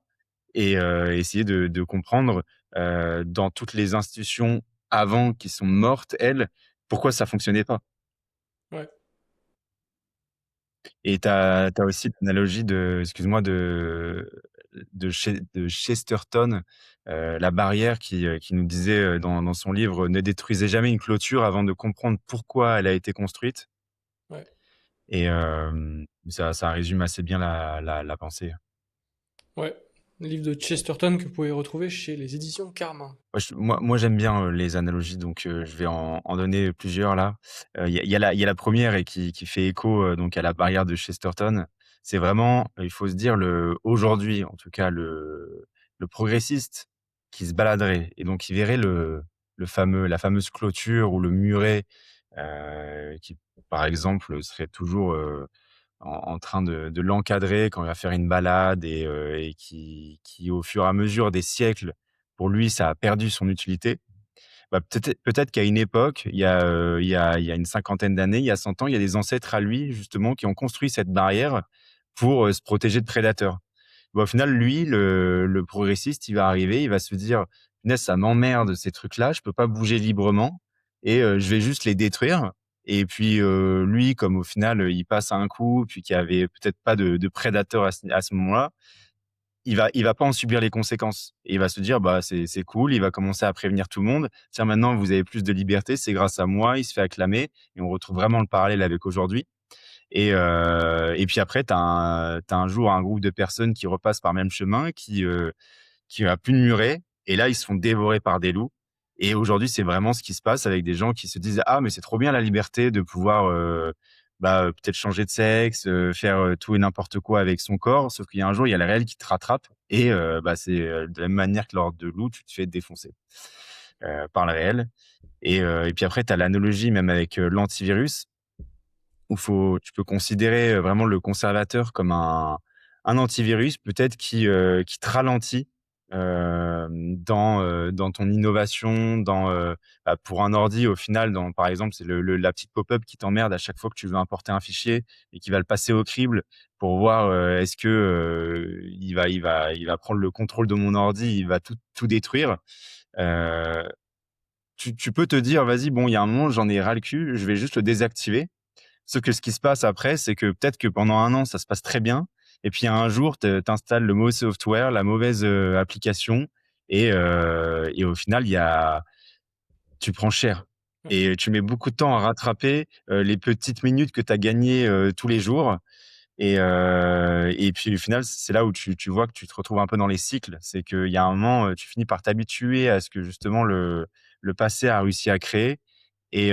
et essayer de comprendre, dans toutes les institutions avant qui sont mortes, elles, pourquoi ça fonctionnait pas. Ouais, Et tu as aussi l'analogie de excuse-moi, de Chesterton, la barrière qui nous disait, dans son livre: «Ne détruisez jamais une clôture avant de comprendre pourquoi elle a été construite» ouais, et ça résume assez bien la pensée. ouais. Livre de Chesterton que vous pouvez retrouver chez les éditions Carmin. Moi j'aime bien, les analogies donc je vais en donner plusieurs là. Il y a la 1re et qui fait écho, donc à la barrière de Chesterton. C'est vraiment, il faut se dire aujourd'hui en tout cas le progressiste qui se baladerait et donc il verrait la fameuse clôture ou le muret, qui par exemple serait toujours, en train de l'encadrer quand il va faire une balade et qui au fur et à mesure des siècles, pour lui, ça a perdu son utilité. Bah, peut-être qu'à une époque, il y a une cinquantaine d'années, il y a 100 ans, il y a des ancêtres à lui justement qui ont construit cette barrière pour, se protéger de prédateurs. Bah, au final, lui, le progressiste, il va arriver, il va se dire: «Punaise, ça m'emmerde ces trucs-là, je peux pas bouger librement et je vais juste les détruire» et puis, lui, comme au final, il passe à un coup, puis qu'il y avait peut-être pas de prédateurs à ce moment-là, il va pas en subir les conséquences et il va se dire: «Bah, c'est cool». Il va commencer à prévenir tout le monde: «Tiens, maintenant, vous avez plus de liberté, c'est grâce à moi». Il se fait acclamer et on retrouve vraiment le parallèle avec aujourd'hui et puis après, tu as un jour un groupe de personnes qui repassent par le même chemin, qui a plus de muret et là, ils se font dévorer par des loups et aujourd'hui, c'est vraiment ce qui se passe avec des gens qui se disent: «Ah mais c'est trop bien la liberté de pouvoir, bah, peut-être changer de sexe, faire, tout et n'importe quoi avec son corps». Sauf qu'il y a un jour, il y a le réel qui te rattrape et bah, c'est, de la même manière que lors de loup, tu te fais défoncer, par le réel et puis après, tu as l'analogie même avec, l'antivirus où tu peux considérer, vraiment le conservateur comme un antivirus peut-être qui te ralentit, dans ton innovation, bah, pour un ordi au final par exemple, c'est la petite pop-up qui t'emmerde à chaque fois que tu veux importer un fichier et qui va le passer au crible pour voir, est-ce que, il va prendre le contrôle de mon ordi, il va tout détruire. Heu, tu peux te dire: «Vas-y, bon, il y a un moment, j'en ai ras le cul, je vais juste le désactiver». Sauf que ce qui se passe après, c'est que peut-être que pendant un an, ça se passe très bien et puis un jour, tu installes le mauvais software, la mauvaise, application et au final, tu prends cher Ouais. et tu mets beaucoup de temps à rattraper, les petites minutes que tu as gagnées, tous les jours et puis au final, c'est là où tu vois que tu te retrouves un peu dans les cycles. C'est qu'il y a un moment, tu finis par t'habituer à ce que justement le passé a réussi à créer et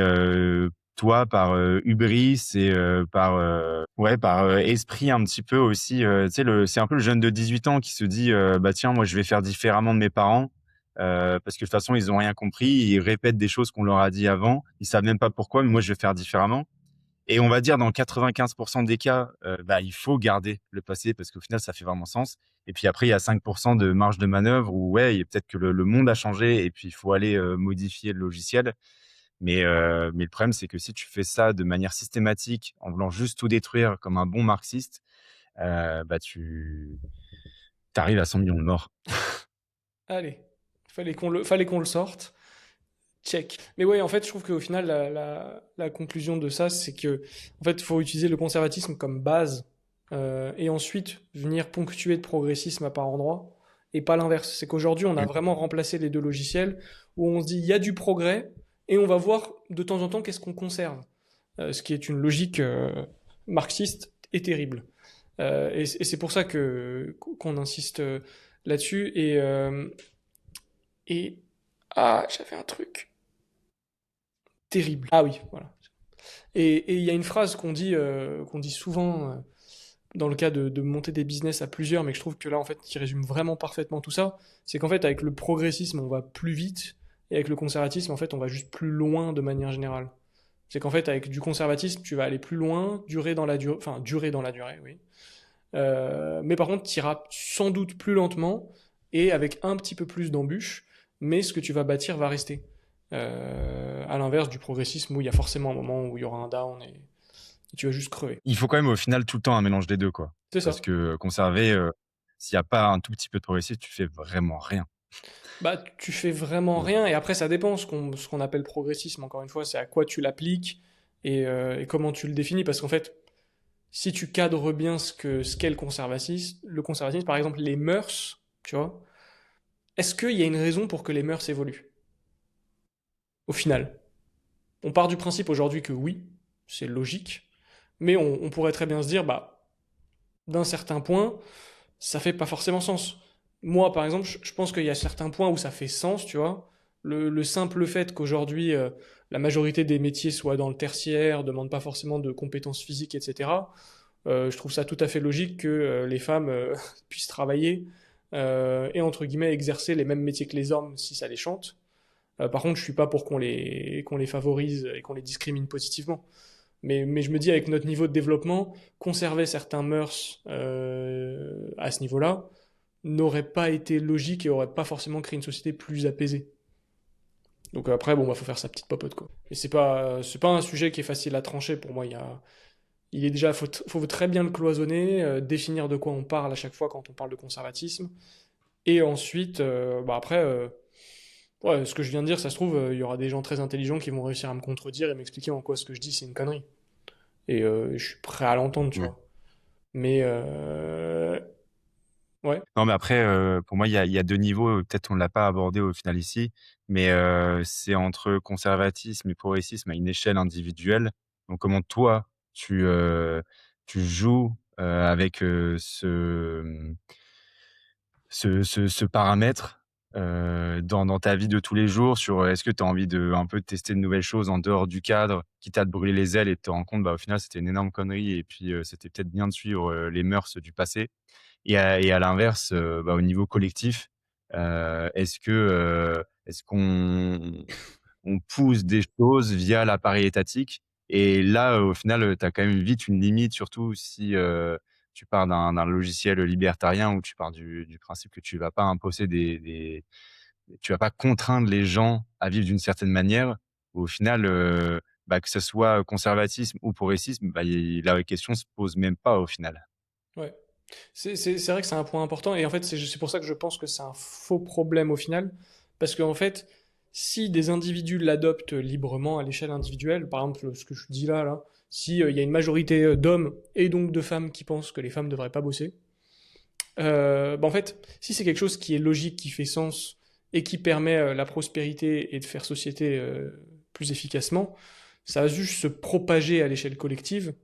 toi par, hubris et par esprit un petit peu aussi, tu sais c'est un peu le jeune de 18 ans qui se dit, «Bah, tiens, moi je vais faire différemment de mes parents, parce que de toute façon ils ont rien compris, ils répètent des choses qu'on leur a dit avant, ils savent même pas pourquoi, mais moi je vais faire différemment» et on va dire dans 95 des cas, bah, il faut garder le passé parce qu'au final ça fait vraiment sens et puis après il y a 5 de marge de manœuvre où ouais, il y a peut-être que le monde a changé et puis il faut aller, modifier le logiciel mais le problème, c'est que si tu fais ça de manière systématique, en voulant juste tout détruire comme un bon marxiste, bah, tu arrives à 100 millions de morts. Allez, fallait qu'on le sorte. Check. Mais ouais, en fait, je trouve qu'au final, la conclusion de ça, c'est que, en fait, il faut utiliser le conservatisme comme base, et ensuite venir ponctuer de progressisme à part endroit, et pas l'inverse. C'est qu'aujourd'hui, on a Mmh. vraiment remplacé les deux logiciels, où on se dit, il y a du progrès, et on va voir de temps en temps qu'est-ce qu'on conserve. Ce qui est une logique marxiste et terrible. Et c'est pour ça qu'on insiste là-dessus. Et ah, j'avais un truc terrible. Ah oui, voilà. Et il y a une phrase qu'on dit souvent dans le cas de monter des business à plusieurs, mais que je trouve que là, en fait, qui résume vraiment parfaitement tout ça, c'est qu'en fait, avec le progressisme, on va plus vite, et avec le conservatisme, en fait, on va juste plus loin de manière générale. C'est qu'en fait, avec du conservatisme, tu vas aller plus loin, durer dans la durée, oui. Mais par contre, tu iras sans doute plus lentement et avec un petit peu plus d'embûches, mais ce que tu vas bâtir va rester. À l'inverse du progressisme où il y a forcément un moment où il y aura un down et tu vas juste crever. Il faut quand même au final tout le temps un mélange des deux, quoi. C'est Parce ça. que conserver, s'il y a pas un tout petit peu de progressisme, tu fais vraiment rien. Bah, tu fais vraiment Donc, rien et après ça dépend ce qu'on appelle progressisme. Encore une fois, c'est à quoi tu l'appliques et comment tu le définis. Parce qu'en fait, si tu cadres bien ce qu'est le conservatisme, par exemple les mœurs, tu vois, est-ce qu'il y a une raison pour que les mœurs évoluent? Au final, on part du principe aujourd'hui que oui, c'est logique, mais on pourrait très bien se dire, bah, d'un certain point, ça fait pas forcément sens. Moi, par exemple, je pense qu'il y a certains points où ça fait sens, tu vois. Le simple fait qu'aujourd'hui, la majorité des métiers soient dans le tertiaire, demande pas forcément de compétences physiques, etc. Je trouve ça tout à fait logique que les femmes puissent travailler et entre guillemets exercer les mêmes métiers que les hommes si ça les chante. Par contre, je suis pas pour qu'on les favorise et qu'on les discrimine positivement. Mais je me dis, avec notre niveau de développement, conserver certains mœurs à ce niveau-là n'aurait pas été logique et aurait pas forcément créé une société plus apaisée. Donc après, bon, bah, faut faire sa petite popote, quoi. Et c'est pas un sujet qui est facile à trancher pour moi. Faut très bien le cloisonner, définir de quoi on parle à chaque fois quand on parle de conservatisme. Et ensuite, bah après, ouais, ce que je viens de dire, ça se trouve, il y aura des gens très intelligents qui vont réussir à me contredire et m'expliquer en quoi ce que je dis c'est une connerie. Et je suis prêt à l'entendre, tu ouais. vois. Mais ouais, Non, mais après, pour moi, il y a 2 niveaux, peut-être on ne l'a pas abordé au final ici, mais c'est entre conservatisme et progressisme à une échelle individuelle. Donc comment toi, tu joues, avec, ce paramètre, dans ta vie de tous les jours sur, est-ce que tu as envie de un peu tester de nouvelles choses en dehors du cadre, quitte à te brûler les ailes et te rendre compte, bah, au final, c'était une énorme connerie et puis, c'était peut-être bien de suivre, les mœurs du passé. Et à l'inverse, bah, au niveau collectif, est-ce qu'on pousse des choses via l'appareil étatique? Et là, au final, tu as quand même vite une limite, surtout si, tu pars d'un logiciel libertarien où tu pars du principe que tu vas pas imposer tu vas pas contraindre les gens à vivre d'une certaine manière. Au final, bah, que ce soit conservatisme ou progressisme, bah, la question se pose même pas au final. ouais. C'est vrai que c'est un point important et en fait c'est pour ça que je pense que c'est un faux problème au final parce qu'en fait si des individus l'adoptent librement à l'échelle individuelle, par exemple ce que je dis là, si il y a une majorité d'hommes et donc de femmes qui pensent que les femmes devraient pas bosser, bah en fait si c'est quelque chose qui est logique, qui fait sens et qui permet la prospérité et de faire société plus efficacement, ça va juste se propager à l'échelle collective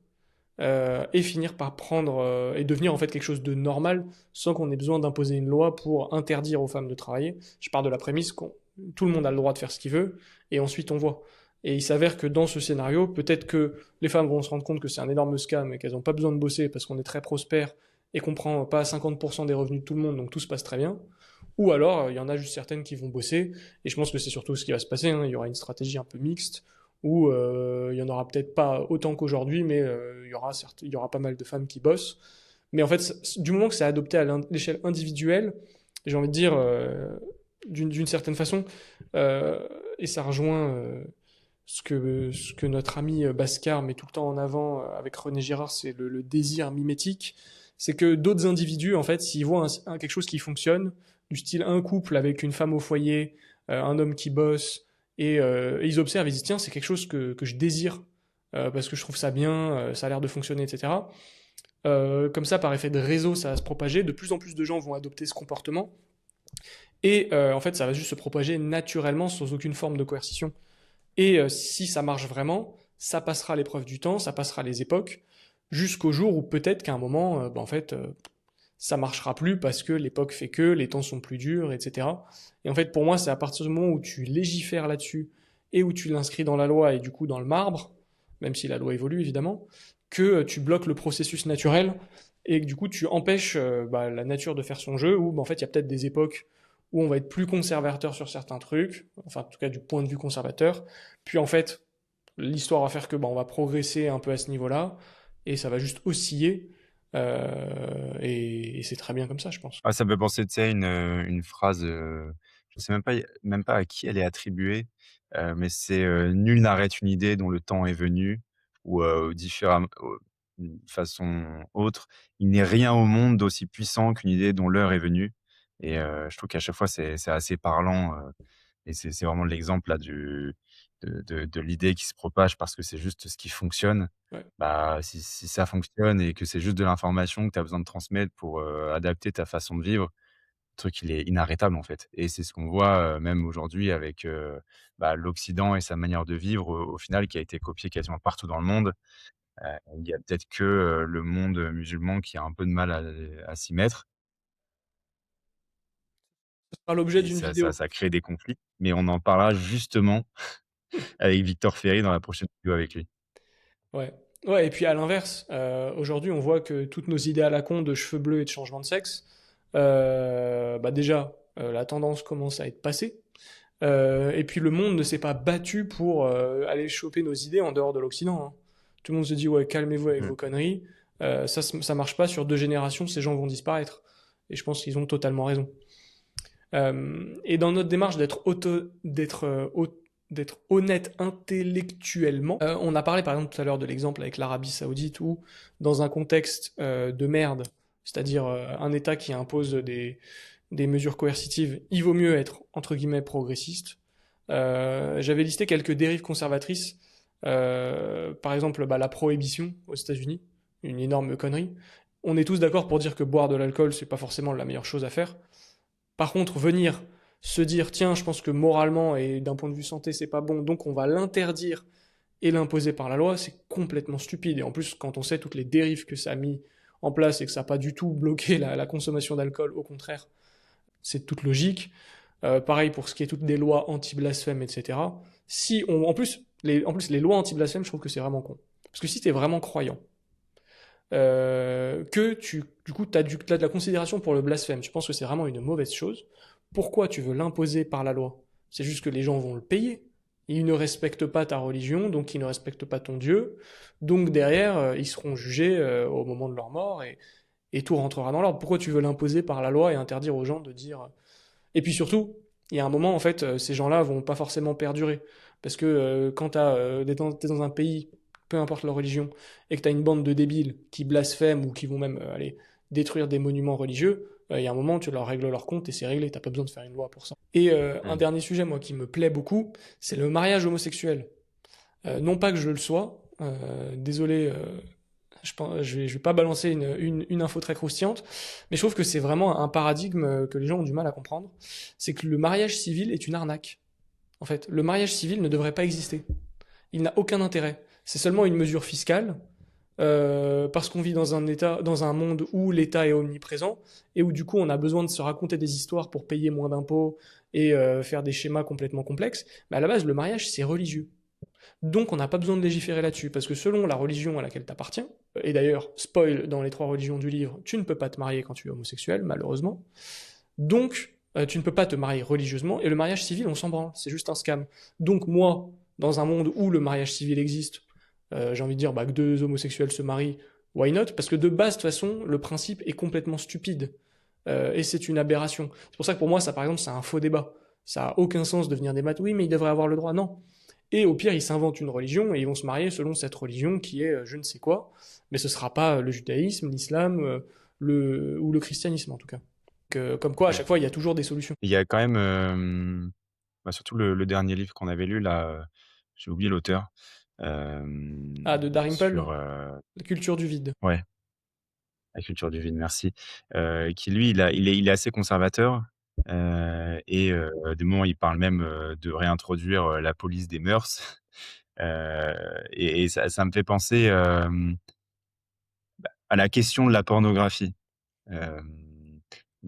et finir par prendre et devenir en fait quelque chose de normal sans qu'on ait besoin d'imposer une loi pour interdire aux femmes de travailler. Je pars de la prémisse que tout le monde a le droit de faire ce qu'il veut et ensuite on voit. Et il s'avère que dans ce scénario, peut-être que les femmes vont se rendre compte que c'est un énorme scam et qu'elles n'ont pas besoin de bosser parce qu'on est très prospère et qu'on prend pas 50% des revenus de tout le monde, donc tout se passe très bien. Ou alors, il y en a juste certaines qui vont bosser, et je pense que c'est surtout ce qui va se passer, hein. Il y aura une stratégie un peu mixte, où il y en aura peut-être pas autant qu'aujourd'hui, mais il y aura pas mal de femmes qui bossent. Mais en fait, du moment que c'est adopté à l'échelle individuelle, j'ai envie de dire, d'une certaine façon, euh, et ça rejoint ce que notre ami Bascar met tout le temps en avant avec René Girard, c'est le désir mimétique. C'est que d'autres individus, en fait, s'ils voient quelque chose qui fonctionne, du style un couple avec une femme au foyer, un homme qui bosse, et ils observent, ils disent tiens, c'est quelque chose que je désire parce que je trouve ça bien, ça a l'air de fonctionner, etc. Comme ça, par effet de réseau, ça va se propager. De plus en plus de gens vont adopter ce comportement. Et en fait, ça va juste se propager naturellement sans aucune forme de coercition. Et si ça marche vraiment, ça passera l'épreuve du temps, ça passera les époques, jusqu'au jour où peut-être qu'à un moment, bah, en fait, ça marchera plus parce que l'époque fait que, les temps sont plus durs, etc. Et en fait, pour moi, c'est à partir du moment où tu légifères là-dessus et où tu l'inscris dans la loi et du coup dans le marbre, même si la loi évolue évidemment, que tu bloques le processus naturel et que du coup tu empêches bah, la nature de faire son jeu, où bah, en fait il y a peut-être des époques où on va être plus conservateur sur certains trucs, enfin en tout cas du point de vue conservateur, puis en fait L'histoire va faire que bah, on va progresser un peu à ce niveau-là, et ça va juste osciller, et c'est très bien comme ça, je pense. Ah, ça me fait penser, tu sais, à une phrase, je sais même pas à qui elle est attribuée, mais c'est, «Nul n'arrête une idée dont le temps est venu» ou, d'une façon autre: «Il n'est rien au monde d'aussi puissant qu'une idée dont l'heure est venue» et je trouve qu'à chaque fois c'est assez parlant, et c'est vraiment l'exemple là de l'idée qui se propage parce que c'est juste ce qui fonctionne. Ouais. Bah, si ça fonctionne et que c'est juste de l'information que tu as besoin de transmettre pour, adapter ta façon de vivre, le truc il est inarrêtable, en fait et c'est ce qu'on voit, même aujourd'hui avec, bah, l'Occident et sa manière de vivre au final qui a été copié quasiment partout dans le monde. Il y a peut-être que, le monde, musulman qui a un peu de mal à s'y mettre Ce sera l'objet et d'une ça vidéo. ça crée des conflits, mais on en parlera justement avec Victor Ferry dans la prochaine vidéo avec lui. Ouais. Ouais, et puis à l'inverse, aujourd'hui, on voit que toutes nos idées à la con de cheveux bleus et de changement de sexe, bah déjà, la tendance commence à être passée. Et puis le monde ne s'est pas battu pour aller choper nos idées en dehors de l'Occident, hein. Tout le monde se dit, ouais, calmez-vous avec Mmh. vos conneries. Ça marche pas sur 2 générations, ces gens vont disparaître. Et je pense qu'ils ont totalement raison. Et dans notre démarche d'être honnête intellectuellement, on a parlé par exemple tout à l'heure de l'exemple avec l'Arabie Saoudite où, dans un contexte de merde, c'est-à-dire un État qui impose des mesures coercitives, il vaut mieux être entre guillemets progressiste. J'avais listé quelques dérives conservatrices, par exemple bah, la prohibition aux États-Unis, une énorme connerie. On est tous d'accord pour dire que boire de l'alcool, c'est pas forcément la meilleure chose à faire. Par contre, venir se dire, tiens, je pense que moralement et d'un point de vue santé, c'est pas bon, donc on va l'interdire et l'imposer par la loi, c'est complètement stupide. Et en plus, quand on sait toutes les dérives que ça a mis en place et que ça n'a pas du tout bloqué la consommation d'alcool, au contraire, c'est toute logique. Pareil pour ce qui est toutes les lois anti-blasphème, etc. Si on, en plus, les lois anti-blasphème, je trouve que c'est vraiment con. Parce que si tu es vraiment croyant, du coup, t'as de la considération pour le blasphème. Tu penses que c'est vraiment une mauvaise chose. Pourquoi tu veux l'imposer par la loi? C'est juste que les gens vont le payer. Ils ne respectent pas ta religion, donc ils ne respectent pas ton Dieu. Donc derrière, ils seront jugés au moment de leur mort et tout rentrera dans l'ordre. Pourquoi tu veux l'imposer par la loi et interdire aux gens de dire... Et puis surtout, il y a un moment, en fait, ces gens-là vont pas forcément perdurer. Parce que quand t'es dans un pays, peu importe leur religion, et que t'as une bande de débiles qui blasphèment ou qui vont même aller détruire des monuments religieux, il y a un moment, tu leur règles leur compte et c'est réglé. T'as pas besoin de faire une loi pour ça. Et un Mmh. dernier sujet, moi, qui me plaît beaucoup, c'est le mariage homosexuel. Non pas que je le sois, désolé, je vais pas balancer une info très croustillante, mais je trouve que c'est vraiment un paradigme que les gens ont du mal à comprendre. C'est que le mariage civil est une arnaque. En fait, le mariage civil ne devrait pas exister. Il n'a aucun intérêt. C'est seulement une mesure fiscale, parce qu'on vit dans un état, dans un monde où l'État est omniprésent et où du coup on a besoin de se raconter des histoires pour payer moins d'impôts et faire des schémas complètement complexes. Mais à la base, le mariage c'est religieux. Donc on n'a pas besoin de légiférer là-dessus, parce que selon la religion à laquelle tu appartiens, et d'ailleurs, spoil dans les 3 religions du livre, tu ne peux pas te marier quand tu es homosexuel, malheureusement. Donc, tu ne peux pas te marier religieusement, et le mariage civil, on s'en branle, c'est juste un scam. Donc moi, dans un monde où le mariage civil existe, j'ai envie de dire bah, que 2 homosexuels se marient, why not? Parce que de base, de toute façon, le principe est complètement stupide. Et c'est une aberration. C'est pour ça que pour moi, ça par exemple, c'est un faux débat. Ça a aucun sens de venir débattre, oui, mais il devrait avoir le droit. Non, et au pire, ils s'inventent une religion et ils vont se marier selon cette religion qui est je ne sais quoi, mais ce sera pas le judaïsme, l'islam, ou le christianisme en tout cas. Comme quoi, à Ouais. chaque fois, il y a toujours des solutions. Il y a quand même, bah, surtout le dernier livre qu'on avait lu là, j'ai oublié l'auteur, Ah, de Dalrymple, sur, la culture du vide. ouais, La culture du vide, merci, qui lui, il est assez conservateur, et du moment, il parle même, de réintroduire, la police des mœurs, et ça me fait penser, à la question de la pornographie. Hem,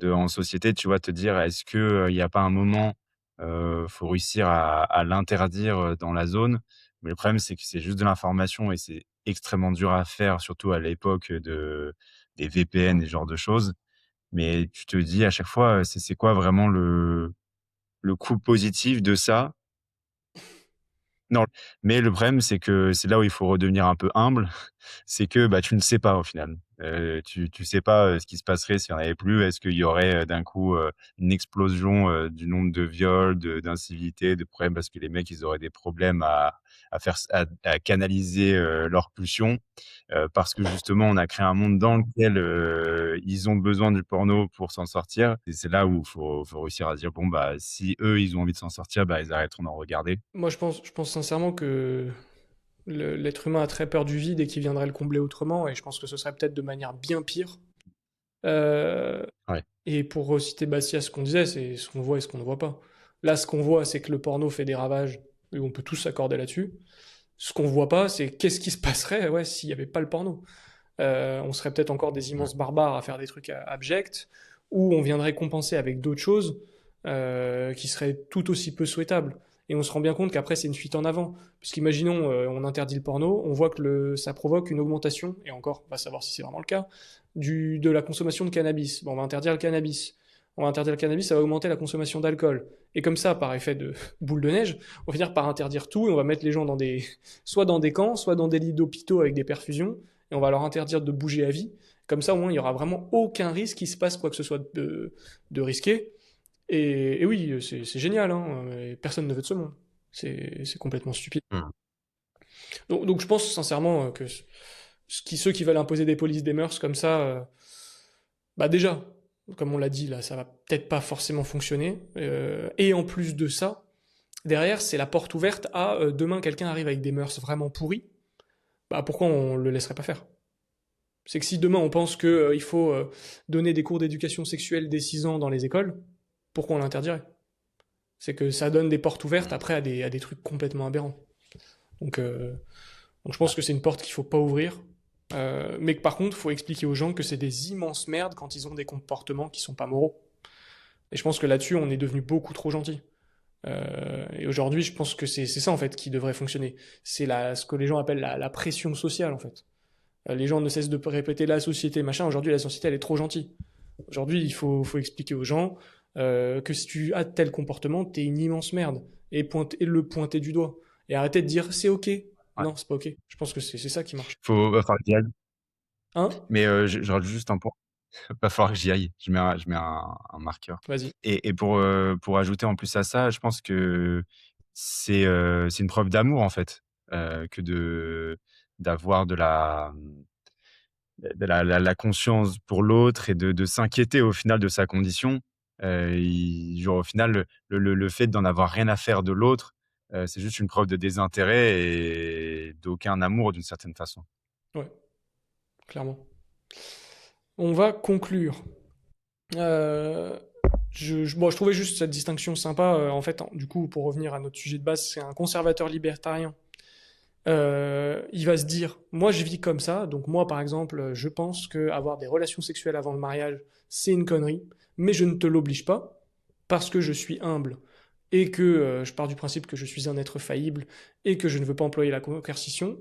en société, tu vois, te dire: «Est-ce que, il y a pas un moment, faut réussir à l'interdire, dans la zone?» Mais le problème, c'est que c'est juste de l'information et c'est extrêmement dur à faire, surtout à l'époque, des VPN et ce genre de choses. Mais tu te dis à chaque fois, c'est quoi vraiment le coût positif de ça? Non, mais le problème, c'est que c'est là où il faut redevenir un peu humble, c'est que, bah, tu ne sais pas au final. Tu sais pas, ce qui se passerait s'il y en avait plus. Est-ce qu'il y aurait, d'un coup, une explosion, du nombre de viols, d'incivilités, de problèmes parce que les mecs, ils auraient des problèmes à faire à canaliser, leurs pulsions, parce que justement on a créé un monde dans lequel, ils ont besoin du porno pour s'en sortir et c'est là où faut réussir à dire: «Bon, bah, si eux, ils ont envie de s'en sortir, bah, ils arrêteront d'en regarder». Moi, je pense sincèrement que l'être humain a très peur du vide et qu'il viendrait le combler autrement, et je pense que ce serait peut-être de manière bien pire. Euh, Ouais. et pour citer Bastia, ce qu'on disait, c'est ce qu'on voit et ce qu'on ne voit pas. Là, ce qu'on voit, c'est que le porno fait des ravages, et on peut tous s'accorder là-dessus. Ce qu'on voit pas, c'est qu'est-ce qui se passerait, ouais, s'il n'y avait pas le porno. On serait peut-être encore des Mmh. immenses barbares à faire des trucs abjects, ou on viendrait compenser avec d'autres choses qui seraient tout aussi peu souhaitables. Et on se rend bien compte qu'après, c'est une fuite en avant. Puisqu'imaginons, on interdit le porno, on voit que ça provoque une augmentation, et encore, on va savoir si c'est vraiment le cas, de la consommation de cannabis. Bon, on va interdire le cannabis. On va interdire le cannabis, ça va augmenter la consommation d'alcool. Et comme ça, par effet de boule de neige, on va finir par interdire tout et on va mettre les gens soit dans des camps, soit dans des lits d'hôpitaux avec des perfusions, et on va leur interdire de bouger à vie. Comme ça, au moins, il n'y aura vraiment aucun risque qu'il se passe quoi que ce soit de risqué. Et oui, c'est génial, hein, personne ne veut de ce monde. C'est complètement stupide. Mmh. Donc je pense sincèrement que ceux qui veulent imposer des polices des mœurs comme ça, bah déjà, comme on l'a dit là, ça va peut-être pas forcément fonctionner. Et en plus de ça, derrière, c'est la porte ouverte à demain quelqu'un arrive avec des mœurs vraiment pourries, bah pourquoi on le laisserait pas faire? C'est que si demain on pense qu'il faut donner des cours d'éducation sexuelle dès 6 ans dans les écoles, pourquoi on l'interdirait? C'est que ça donne des portes ouvertes Mmh. après à des trucs complètement aberrants. Donc, euh, donc je pense Ouais. que c'est une porte qu'il faut pas ouvrir. Mais que par contre, il faut expliquer aux gens que c'est des immenses merdes quand ils ont des comportements qui sont pas moraux. Et je pense que là-dessus, on est devenu beaucoup trop gentil. Et aujourd'hui, je pense que c'est ça en fait qui devrait fonctionner. C'est ce que les gens appellent la pression sociale en fait. Les gens ne cessent de répéter la société, machin. Aujourd'hui, la société, elle est trop gentille. Aujourd'hui, faut expliquer aux gens que si tu as tel comportement, t'es une immense merde. Et le pointer du doigt. Et arrêter de dire c'est ok. Ouais. Non, c'est pas ok. Je pense que c'est ça qui marche. Va falloir que j'y aille, Hein? mais je rajoute juste un point. Va falloir que j'y aille. Je mets un marqueur Vas-y. et pour ajouter en plus à ça, je pense que c'est une preuve d'amour, en fait, que d'avoir de la conscience pour l'autre et de s'inquiéter au final de sa condition. Genre au final le fait d'en avoir rien à faire de l'autre, c'est juste une preuve de désintérêt et d'aucun amour d'une certaine façon. Ouais, clairement. On va conclure. Euh, bon, je trouvais juste cette distinction sympa. En fait, du coup, pour revenir à notre sujet de base, c'est un conservateur libertarien. Il va se dire, moi je vis comme ça, donc moi par exemple, je pense que avoir des relations sexuelles avant le mariage, c'est une connerie, mais je ne te l'oblige pas, parce que je suis humble, et que je pars du principe que je suis un être faillible, et que je ne veux pas employer la coercition,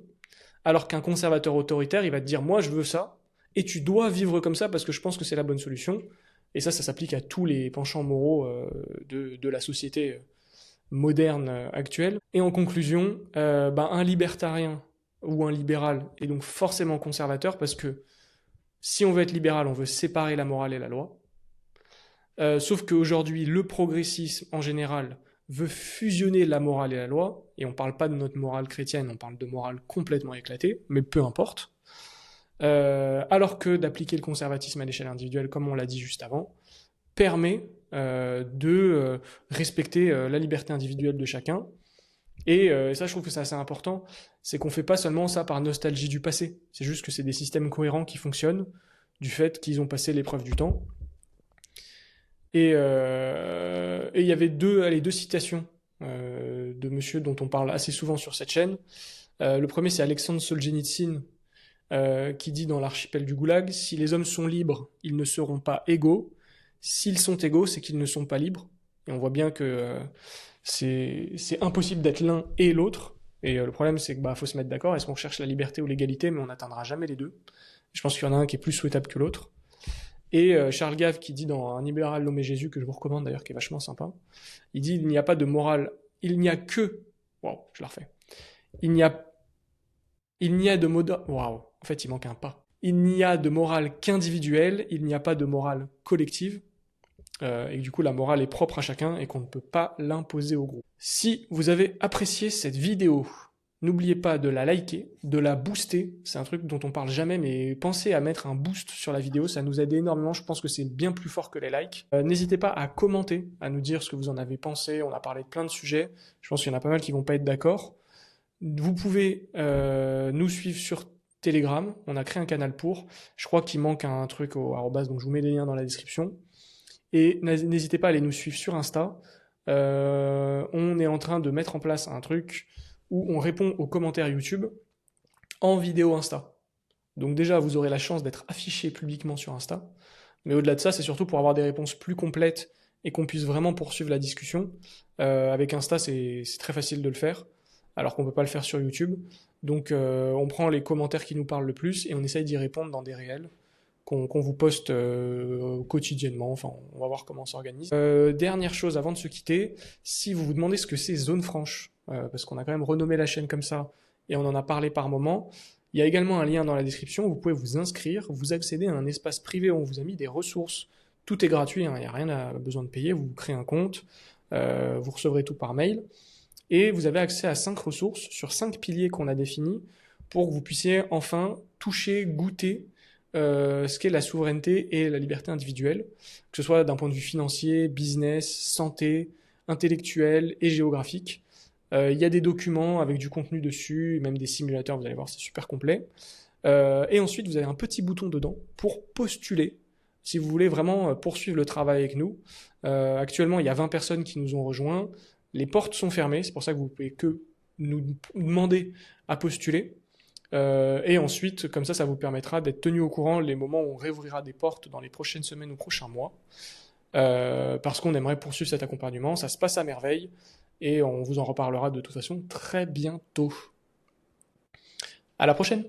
alors qu'un conservateur autoritaire, il va te dire, moi je veux ça, et tu dois vivre comme ça parce que je pense que c'est la bonne solution, et ça s'applique à tous les penchants moraux de la société moderne actuelle. Et en conclusion, un libertarien ou un libéral est donc forcément conservateur parce que si on veut être libéral, on veut séparer la morale et la loi. Sauf qu'aujourd'hui, le progressisme en général veut fusionner la morale et la loi, et on ne parle pas de notre morale chrétienne, on parle de morale complètement éclatée, mais peu importe. Alors que d'appliquer le conservatisme à l'échelle individuelle, comme on l'a dit juste avant, permet de respecter la liberté individuelle de chacun. Et ça, je trouve que c'est assez important, c'est qu'on fait pas seulement ça par nostalgie du passé, c'est juste que c'est des systèmes cohérents qui fonctionnent, du fait qu'ils ont passé l'épreuve du temps. Et il y avait deux citations de monsieur dont on parle assez souvent sur cette chaîne. Le premier, c'est Alexandre Solzhenitsyn, qui dit dans l'archipel du Goulag, si les hommes sont libres, ils ne seront pas égaux. S'ils sont égaux, c'est qu'ils ne sont pas libres. Et on voit bien que c'est impossible d'être l'un et l'autre. Et le problème, c'est que faut se mettre d'accord. Est-ce qu'on cherche la liberté ou l'égalité, mais on n'atteindra jamais les deux. Je pense qu'il y en a un qui est plus souhaitable que l'autre. Et Charles Gave qui dit dans Un libéral nommé Jésus, que je vous recommande d'ailleurs, qui est vachement sympa, il dit il n'y a pas de morale, il n'y a que, wow, je la refais, Il n'y a, il n'y a de mode... Waouh, en fait, il manque un pas. Il n'y a de morale qu'individuelle, il n'y a pas de morale collective, et que du coup la morale est propre à chacun et qu'on ne peut pas l'imposer au groupe. Si vous avez apprécié cette vidéo, n'oubliez pas de la liker, de la booster, c'est un truc dont on parle jamais, mais pensez à mettre un boost sur la vidéo, ça nous aide énormément, je pense que c'est bien plus fort que les likes. N'hésitez pas à commenter, à nous dire ce que vous en avez pensé, on a parlé de plein de sujets, je pense qu'il y en a pas mal qui vont pas être d'accord. Vous pouvez nous suivre sur Telegram, on a créé un canal pour, je crois qu'il manque un truc au arrobas, donc je vous mets les liens dans la description. Et n'hésitez pas à aller nous suivre sur Insta. On est en train de mettre en place un truc où on répond aux commentaires YouTube en vidéo Insta. Donc déjà, vous aurez la chance d'être affiché publiquement sur Insta. Mais au-delà de ça, c'est surtout pour avoir des réponses plus complètes et qu'on puisse vraiment poursuivre la discussion. Avec Insta, c'est très facile de le faire, alors qu'on ne peut pas le faire sur YouTube. Donc on prend les commentaires qui nous parlent le plus et on essaye d'y répondre dans des réels qu'on vous poste quotidiennement. Enfin, on va voir comment on s'organise. Dernière chose avant de se quitter, si vous vous demandez ce que c'est Zone Franche, parce qu'on a quand même renommé la chaîne comme ça et on en a parlé par moment, il y a également un lien dans la description où vous pouvez vous inscrire, vous accéder à un espace privé où on vous a mis des ressources. Tout est gratuit, hein, il n'y a rien à besoin de payer, vous créez un compte, vous recevrez tout par mail, et vous avez accès à 5 ressources sur 5 piliers qu'on a définis pour que vous puissiez enfin toucher, goûter ce qu'est la souveraineté et la liberté individuelle, que ce soit d'un point de vue financier, business, santé, intellectuel et géographique. Il y a des documents avec du contenu dessus, même des simulateurs, vous allez voir, c'est super complet. Et ensuite, vous avez un petit bouton dedans pour postuler, si vous voulez vraiment poursuivre le travail avec nous. Actuellement, il y a 20 personnes qui nous ont rejoints. Les portes sont fermées, c'est pour ça que vous pouvez que nous demander à postuler. Et ensuite, comme ça vous permettra d'être tenu au courant les moments où on réouvrira des portes dans les prochaines semaines ou prochains mois. Parce qu'on aimerait poursuivre cet accompagnement, ça se passe à merveille, et on vous en reparlera de toute façon très bientôt. À la prochaine!